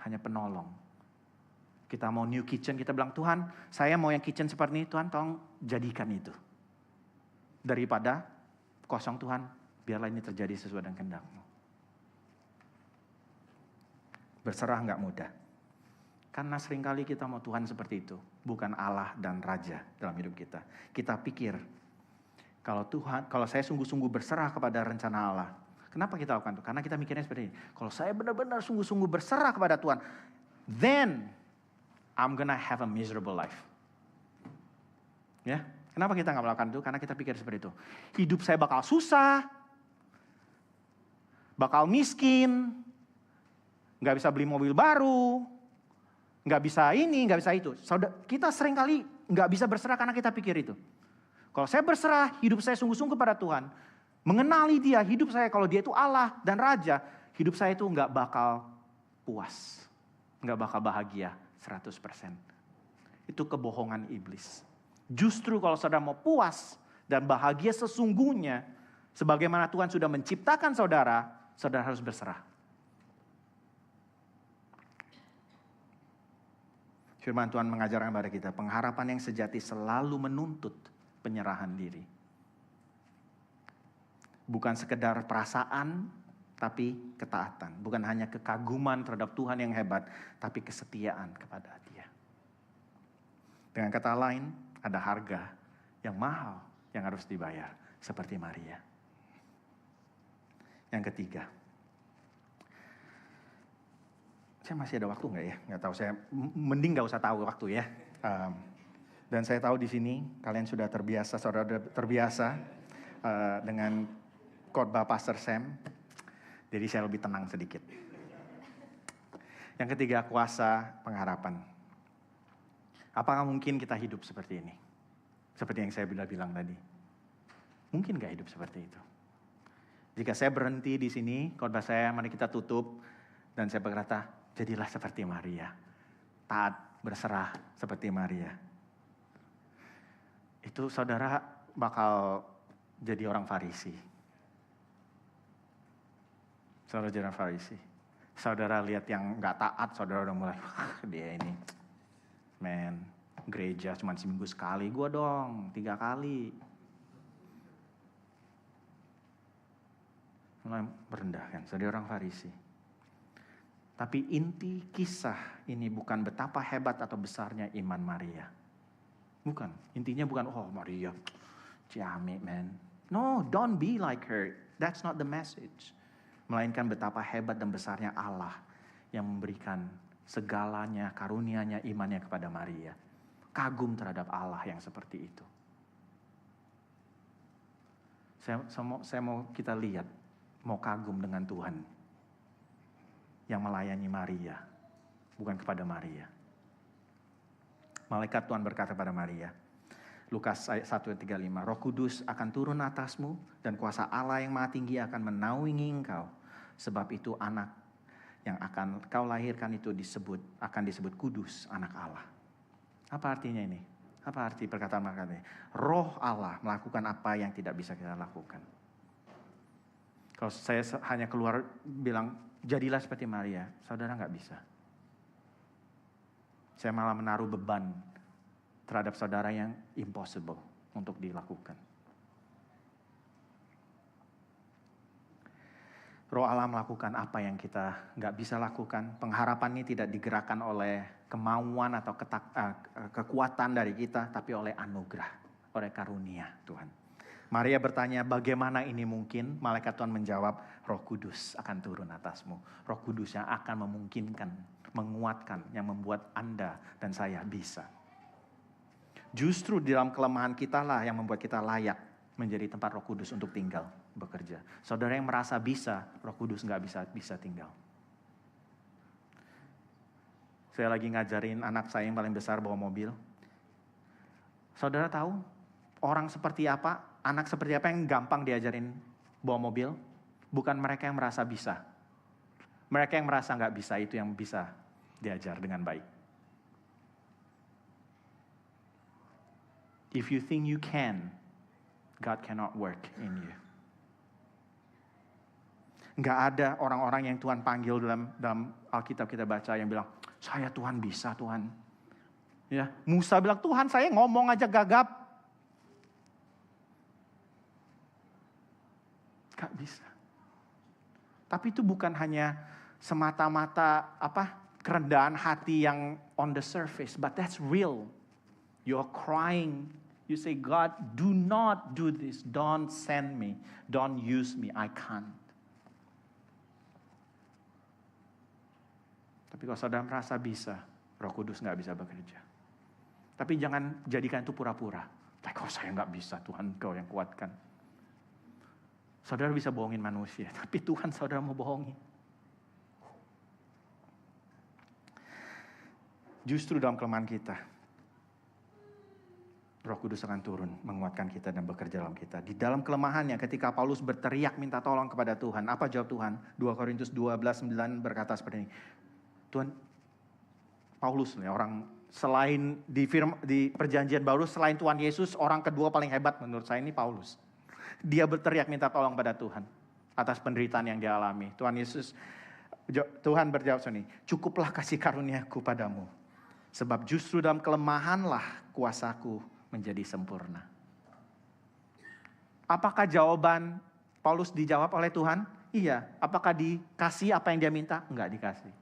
Hanya penolong. Kita mau new kitchen, kita bilang, Tuhan saya mau yang kitchen seperti ini, Tuhan tolong jadikan itu. Daripada kosong Tuhan, biarlah ini terjadi sesuai dengan kehendak-Mu. Berserah nggak mudah. Karena seringkali kita mau Tuhan seperti itu. Bukan Allah dan Raja dalam hidup kita. Kita pikir, kalau saya sungguh-sungguh berserah kepada rencana Allah. Kenapa kita lakukan itu? Karena kita mikirnya seperti ini. Kalau saya benar-benar sungguh-sungguh berserah kepada Tuhan, then I'm gonna have a miserable life. Ya, kenapa kita nggak melakukan itu? Karena kita pikir seperti itu. Hidup saya bakal susah, bakal miskin, nggak bisa beli mobil baru, nggak bisa ini, nggak bisa itu. Kita seringkali nggak bisa berserah karena kita pikir itu. Kalau saya berserah, hidup saya sungguh-sungguh pada Tuhan, mengenali Dia, hidup saya kalau Dia itu Allah dan Raja, hidup saya itu nggak bakal puas, nggak bakal bahagia 100%. Itu kebohongan iblis. Justru kalau saudara mau puas dan bahagia sesungguhnya, sebagaimana Tuhan sudah menciptakan saudara, saudara harus berserah. Firman Tuhan mengajarkan kepada kita, pengharapan yang sejati selalu menuntut penyerahan diri. Bukan sekedar perasaan, tapi ketaatan. Bukan hanya kekaguman terhadap Tuhan yang hebat, tapi kesetiaan kepada Dia. Dengan kata lain, ada harga yang mahal yang harus dibayar, seperti Maria. Yang ketiga, saya masih ada waktu nggak ya? Nggak tahu, saya mending nggak usah tahu waktu ya. Dan saya tahu di sini kalian sudah terbiasa, saudara terbiasa dengan khotbah Pastor Sam. Jadi saya lebih tenang sedikit. Yang ketiga, kuasa pengharapan. Apakah mungkin kita hidup seperti ini? Seperti yang saya bilang tadi. Mungkin nggak hidup seperti itu? Jika saya berhenti di sini, khotbah saya, mari kita tutup. Dan saya berkata, jadilah seperti Maria. Taat, berserah seperti Maria. Itu saudara bakal jadi orang Farisi. Saudara jadi orang Farisi. Saudara lihat yang gak taat, saudara udah mulai, dia ini, man, gereja cuma seminggu sekali, gua dong 3 kali. Mulai merendahkan, jadi orang Farisi. Tapi inti kisah ini bukan betapa hebat atau besarnya iman Maria. Bukan, intinya bukan, oh Maria, ciamik man. No, don't be like her. That's not the message. melainkan betapa hebat dan besarnya Allah yang memberikan segalanya, karunia-Nya, imannya kepada Maria. Kagum terhadap Allah yang seperti itu. Saya mau kita lihat, mau kagum dengan Tuhan yang melayani Maria, bukan kepada Maria. Malaikat Tuhan berkata pada Maria, Lukas 1:35, Roh Kudus akan turun atasmu dan kuasa Allah yang Maha Tinggi akan menaungi engkau. Sebab itu anak yang akan kau lahirkan itu akan disebut kudus, anak Allah. Apa artinya ini? Apa arti perkataan ini? Roh Allah melakukan apa yang tidak bisa kita lakukan. Kalau saya hanya keluar bilang, jadilah seperti Maria, saudara nggak bisa. Saya malah menaruh beban terhadap saudara yang impossible untuk dilakukan. Roh Allah melakukan apa yang kita nggak bisa lakukan. Pengharapan ini tidak digerakkan oleh kemauan atau kekuatan dari kita, tapi oleh anugerah, oleh karunia Tuhan. Maria bertanya, bagaimana ini mungkin? Malaikat Tuhan menjawab, Roh Kudus akan turun atasmu. Roh Kudus yang akan memungkinkan, menguatkan, yang membuat Anda dan saya bisa. Justru di dalam kelemahan kita lah yang membuat kita layak menjadi tempat Roh Kudus untuk tinggal, bekerja. Saudara yang merasa bisa, Roh Kudus nggak bisa tinggal. Saya lagi ngajarin anak saya yang paling besar bawa mobil. Saudara tahu orang seperti apa, anak seperti apa yang gampang diajarin bawa mobil? Bukan mereka yang merasa bisa. Mereka yang merasa nggak bisa itu yang bisa diajar dengan baik. If you think you can, God cannot work in you. Nggak ada orang-orang yang Tuhan panggil dalam Alkitab kita baca yang bilang, saya Tuhan bisa Tuhan. Ya, Musa bilang, Tuhan saya ngomong aja gagap. Gak bisa. Tapi itu bukan hanya semata-mata kerendahan hati yang on the surface, but that's real. You're crying. You say, God, do not do this. Don't send me. Don't use me. I can't. Tapi kalau saudara merasa bisa, Roh Kudus nggak bisa bekerja. Tapi jangan jadikan itu pura-pura. Tapi kalau saya nggak bisa, Tuhan Kau yang kuatkan. Saudara bisa bohongin manusia, tapi Tuhan saudara mau bohongin. Justru dalam kelemahan kita, Roh Kudus akan turun, menguatkan kita dan bekerja dalam kita. Di dalam kelemahannya ketika Paulus berteriak minta tolong kepada Tuhan, apa jawab Tuhan? 2 Korintus 12:9 berkata seperti ini. Tuhan, Paulus orang selain di perjanjian baru, selain Tuhan Yesus, orang kedua paling hebat menurut saya ini Paulus. Dia berteriak minta tolong pada Tuhan atas penderitaan yang dia alami. Tuhan berjawab sini, cukuplah kasih karuniaku padamu. Sebab justru dalam kelemahanlah kuasaku menjadi sempurna. Apakah jawaban Paulus dijawab oleh Tuhan? Iya. Apakah dikasih apa yang dia minta? Enggak dikasih.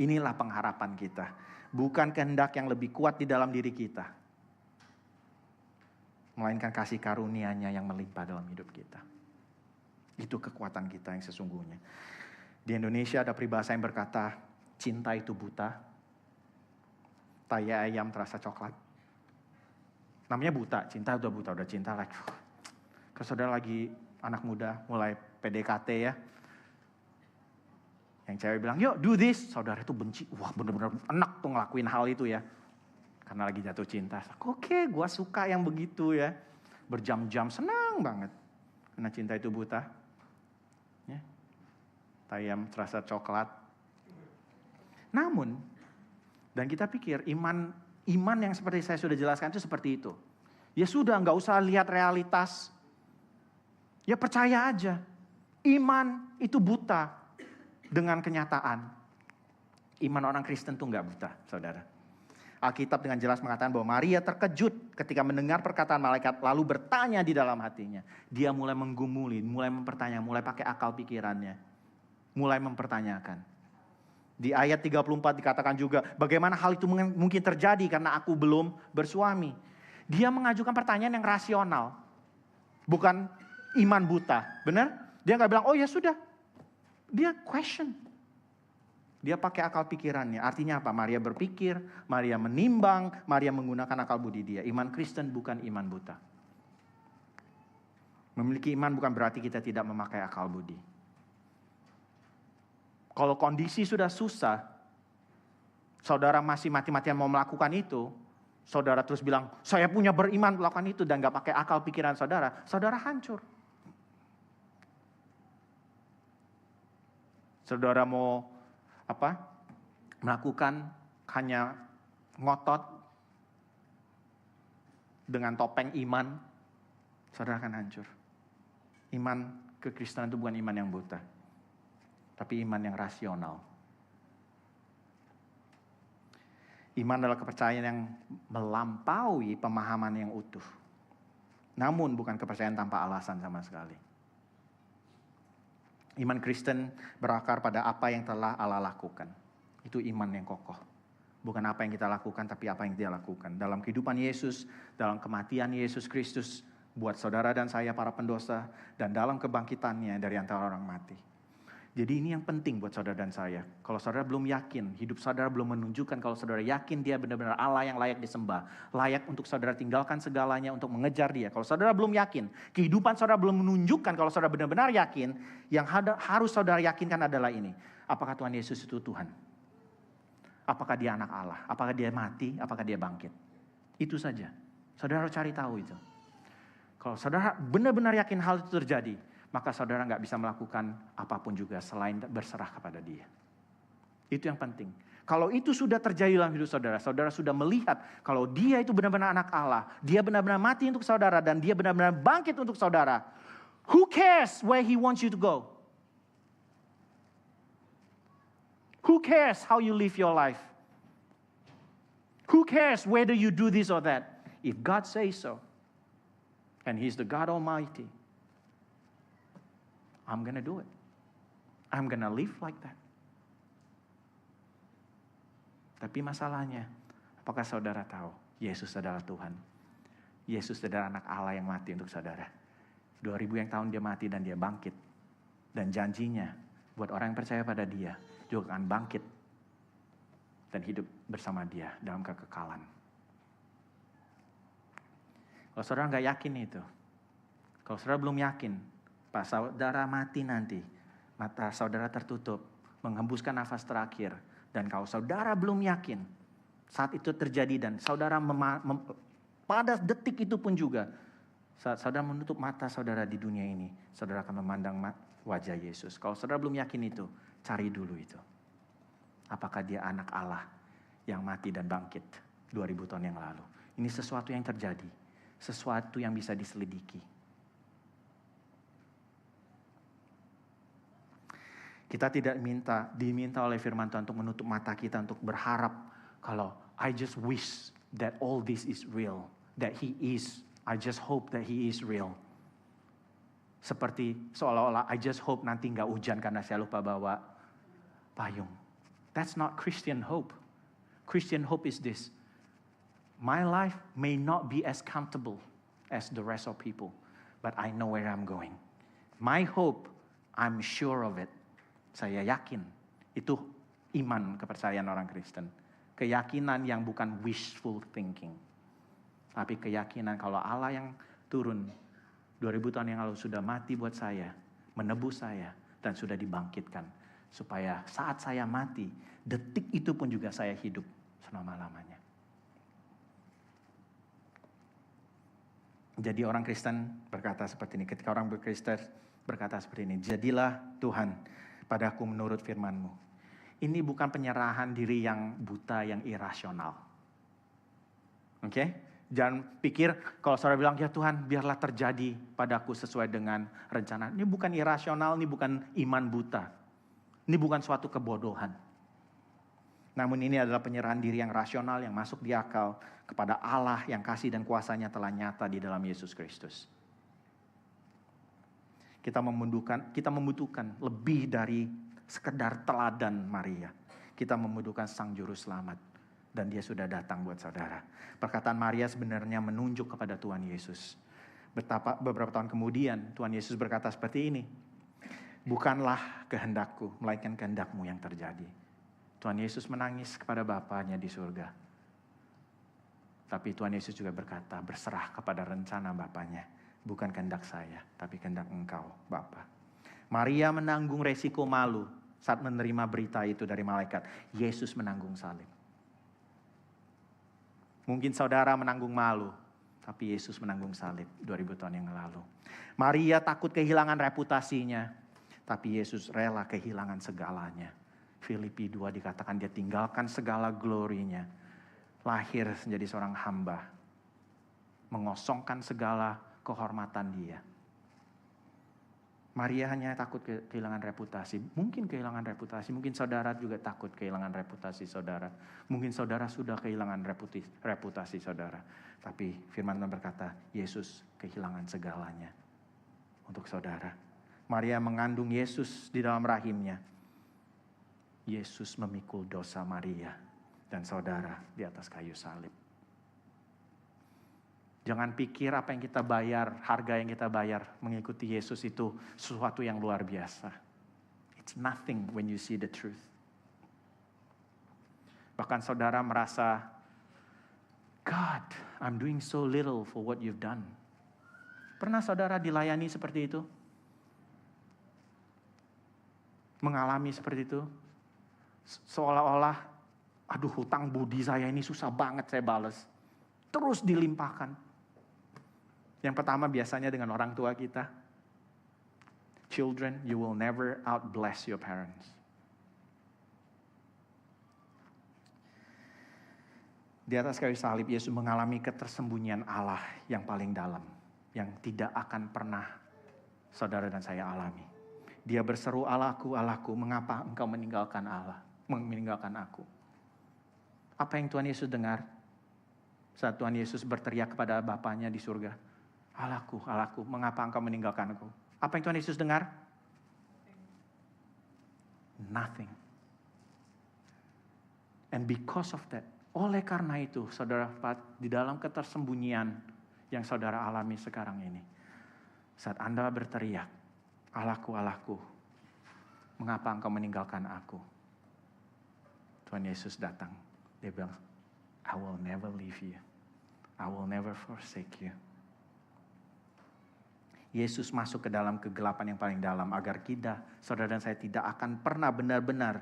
Inilah pengharapan kita. Bukan kehendak yang lebih kuat di dalam diri kita, melainkan kasih karunia-Nya yang melimpah dalam hidup kita. Itu kekuatan kita yang sesungguhnya. Di Indonesia ada peribahasa yang berkata, cinta itu buta, tai ayam terasa coklat. Namanya buta, cinta udah buta, udah cinta lagi. Kalau saudara lagi anak muda, mulai PDKT ya. Yang cewek bilang, yuk do this. Saudara itu benci, wah bener-bener enak tuh ngelakuin hal itu ya. Karena lagi jatuh cinta. Oke, gua suka yang begitu ya. Berjam-jam, senang banget. Karena cinta itu buta. Ya. Ayam terasa coklat. Namun, dan kita pikir iman yang seperti saya sudah jelaskan itu seperti itu. Ya sudah, gak usah lihat realitas. Ya percaya aja. Iman itu buta dengan kenyataan. Iman orang Kristen itu gak buta, saudara. Alkitab dengan jelas mengatakan bahwa Maria terkejut ketika mendengar perkataan malaikat, lalu bertanya di dalam hatinya. Dia mulai menggumuli, mulai mempertanyakan, mulai pakai akal pikirannya. Mulai mempertanyakan. Di ayat 34 dikatakan juga, bagaimana hal itu mungkin terjadi karena aku belum bersuami. Dia mengajukan pertanyaan yang rasional. Bukan iman buta, benar? Dia nggak bilang, oh ya sudah. Dia question. Dia pakai akal pikirannya. Artinya apa? Maria berpikir, Maria menimbang, Maria menggunakan akal budi dia. Iman Kristen bukan iman buta. Memiliki iman bukan berarti kita tidak memakai akal budi. Kalau kondisi sudah susah, saudara masih mati-matian mau melakukan itu, saudara terus bilang, saya punya beriman melakukan itu dan gak pakai akal pikiran saudara, saudara hancur. Saudara mau melakukan hanya ngotot dengan topeng iman, saudara akan hancur. Iman kekristenan itu bukan iman yang buta, tapi iman yang rasional. Iman adalah kepercayaan yang melampaui pemahaman yang utuh. Namun bukan kepercayaan tanpa alasan sama sekali. Iman Kristen berakar pada apa yang telah Allah lakukan. Itu iman yang kokoh. Bukan apa yang kita lakukan, tapi apa yang dia lakukan. Dalam kehidupan Yesus, dalam kematian Yesus Kristus, buat saudara dan saya para pendosa, dan dalam kebangkitannya dari antara orang mati. Jadi ini yang penting buat saudara dan saya. Kalau saudara belum yakin, hidup saudara belum menunjukkan kalau saudara yakin dia benar-benar Allah yang layak disembah. Layak untuk saudara tinggalkan segalanya untuk mengejar dia. Kalau saudara belum yakin, kehidupan saudara belum menunjukkan kalau saudara benar-benar yakin, yang harus saudara yakinkan adalah ini. Apakah Tuhan Yesus itu Tuhan? Apakah dia anak Allah? Apakah dia mati? Apakah dia bangkit? Itu saja. Saudara harus cari tahu itu. Kalau saudara benar-benar yakin hal itu terjadi, maka saudara nggak bisa melakukan apapun juga selain berserah kepada dia. Itu yang penting. Kalau itu sudah terjadi dalam hidup saudara, saudara sudah melihat kalau dia itu benar-benar anak Allah, dia benar-benar mati untuk saudara, dan dia benar-benar bangkit untuk saudara. Who cares where he wants you to go? Who cares how you live your life? Who cares whether you do this or that? If God says so, and He's the God Almighty, I'm gonna do it. I'm gonna live like that. Tapi masalahnya, apakah saudara tahu Yesus adalah Tuhan? Yesus adalah anak Allah yang mati untuk saudara. 2000 yang tahun dia mati dan dia bangkit. Dan janjinya buat orang yang percaya pada dia juga akan bangkit dan hidup bersama dia dalam kekekalan. Kalau saudara nggak yakin itu, kalau saudara belum yakin, pas saudara mati nanti, mata saudara tertutup, menghembuskan nafas terakhir, dan kalau saudara belum yakin, saat itu terjadi dan saudara pada detik itu pun juga, saat saudara menutup mata saudara di dunia ini, saudara akan memandang wajah Yesus. Kalau saudara belum yakin itu, cari dulu itu. Apakah dia anak Allah yang mati dan bangkit 2000 tahun yang lalu? Ini sesuatu yang terjadi. Sesuatu yang bisa diselidiki. Kita tidak diminta oleh firman Tuhan untuk menutup mata kita untuk berharap kalau I just wish that all this is real, that He is. I just hope that He is real. Seperti seolah-olah I just hope nanti nggak hujan karena saya lupa bawa payung. That's not Christian hope. Christian hope is this. My life may not be as comfortable as the rest of people, but I know where I'm going. My hope, I'm sure of it. Saya yakin. Itu iman kepercayaan orang Kristen. Keyakinan yang bukan wishful thinking. Tapi keyakinan kalau Allah yang turun 2000 tahun yang lalu sudah mati buat saya, menebus saya, dan sudah dibangkitkan. Supaya saat saya mati, detik itu pun juga saya hidup selama-lamanya. Jadi orang Kristen berkata seperti ini. Ketika orang berkristen berkata seperti ini. Jadilah Tuhan padaku menurut firman-Mu. Ini bukan penyerahan diri yang buta, yang irasional. Oke? Jangan pikir kalau saudara bilang, ya Tuhan biarlah terjadi padaku sesuai dengan rencana. Ini bukan irasional, ini bukan iman buta. Ini bukan suatu kebodohan. Namun ini adalah penyerahan diri yang rasional, yang masuk di akal kepada Allah yang kasih dan kuasanya telah nyata di dalam Yesus Kristus. Kita membutuhkan lebih dari sekedar teladan Maria. Kita membutuhkan Sang Juru Selamat. Dan dia sudah datang buat saudara. Perkataan Maria sebenarnya menunjuk kepada Tuhan Yesus. Beberapa tahun kemudian Tuhan Yesus berkata seperti ini, bukanlah kehendakku, melainkan kehendakmu yang terjadi. Tuhan Yesus menangis kepada Bapanya di surga. Tapi Tuhan Yesus juga berkata, berserah kepada rencana Bapanya. Bukan kehendak saya, tapi kehendak Engkau, Bapa. Maria menanggung resiko malu saat menerima berita itu dari malaikat. Yesus menanggung salib. Mungkin saudara menanggung malu, tapi Yesus menanggung salib 2000 tahun yang lalu. Maria takut kehilangan reputasinya, tapi Yesus rela kehilangan segalanya. Filipi 2 dikatakan dia tinggalkan segala glorinya, lahir menjadi seorang hamba, mengosongkan segala kehormatan dia. Maria hanya takut kehilangan reputasi. Mungkin kehilangan reputasi. Mungkin saudara juga takut kehilangan reputasi saudara. Mungkin saudara sudah kehilangan reputasi saudara. Tapi firman Tuhan berkata, Yesus kehilangan segalanya untuk saudara. Maria mengandung Yesus di dalam rahimnya. Yesus memikul dosa Maria dan saudara di atas kayu salib. Jangan pikir apa yang kita bayar, harga yang kita bayar mengikuti Yesus itu sesuatu yang luar biasa. It's nothing when you see the truth. Bahkan saudara merasa, God, I'm doing so little for what you've done. Pernah saudara dilayani seperti itu? Mengalami seperti itu? Seolah-olah, aduh hutang budi saya ini susah banget saya balas. Terus dilimpahkan. Yang pertama biasanya dengan orang tua kita. Children, you will never outbless your parents. Di atas kayu salib, Yesus mengalami ketersembunyian Allah yang paling dalam. Yang tidak akan pernah saudara dan saya alami. Dia berseru, Allahku, Allahku, mengapa engkau meninggalkan aku? Apa yang Tuhan Yesus dengar? Saat Tuhan Yesus berteriak kepada Bapanya di surga. Allahku, Allahku, mengapa engkau meninggalkan aku? Apa yang Tuhan Yesus dengar? Nothing. And because of that, oleh karena itu, saudara, di dalam ketersembunyian yang saudara alami sekarang ini, saat Anda berteriak, Allahku, Allahku, mengapa engkau meninggalkan aku? Tuhan Yesus datang. Dia bilang, I will never leave you. I will never forsake you. Yesus masuk ke dalam kegelapan yang paling dalam agar kita, saudara dan saya, tidak akan pernah benar-benar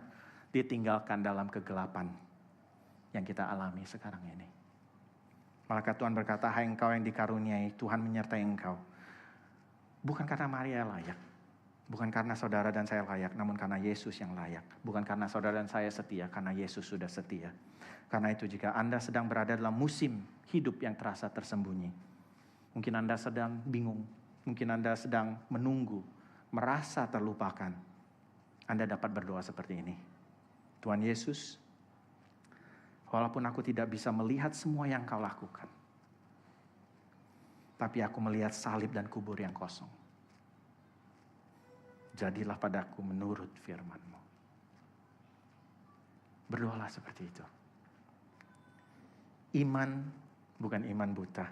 ditinggalkan dalam kegelapan yang kita alami sekarang ini. Malaikat Tuhan berkata, hai engkau yang dikaruniai, Tuhan menyertai engkau. Bukan karena Maria layak, bukan karena saudara dan saya layak, namun karena Yesus yang layak. Bukan karena saudara dan saya setia, karena Yesus sudah setia. Karena itu jika Anda sedang berada dalam musim hidup yang terasa tersembunyi, mungkin Anda sedang bingung, mungkin Anda sedang menunggu, merasa terlupakan, Anda dapat berdoa seperti ini. Tuhan Yesus, walaupun aku tidak bisa melihat semua yang kau lakukan, tapi aku melihat salib dan kubur yang kosong. Jadilah padaku menurut firman-Mu. Berdoalah seperti itu. Iman bukan iman buta.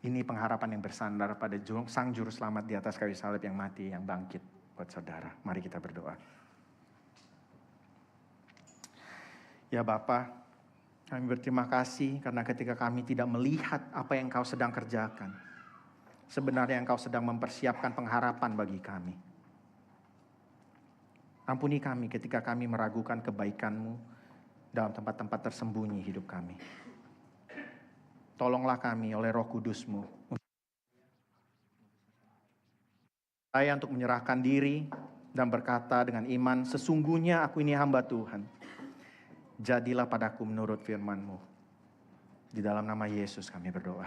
Ini pengharapan yang bersandar pada Sang Juru Selamat di atas kayu salib yang mati, yang bangkit buat saudara. Mari kita berdoa. Ya Bapa, kami berterima kasih karena ketika kami tidak melihat apa yang Kau sedang kerjakan, sebenarnya Engkau sedang mempersiapkan pengharapan bagi kami. Ampuni kami ketika kami meragukan kebaikan-Mu dalam tempat-tempat tersembunyi hidup kami. Tolonglah kami oleh Roh Kudus-Mu. Saya untuk menyerahkan diri dan berkata dengan iman, sesungguhnya aku ini hamba Tuhan. Jadilah padaku menurut firman-Mu. Di dalam nama Yesus kami berdoa.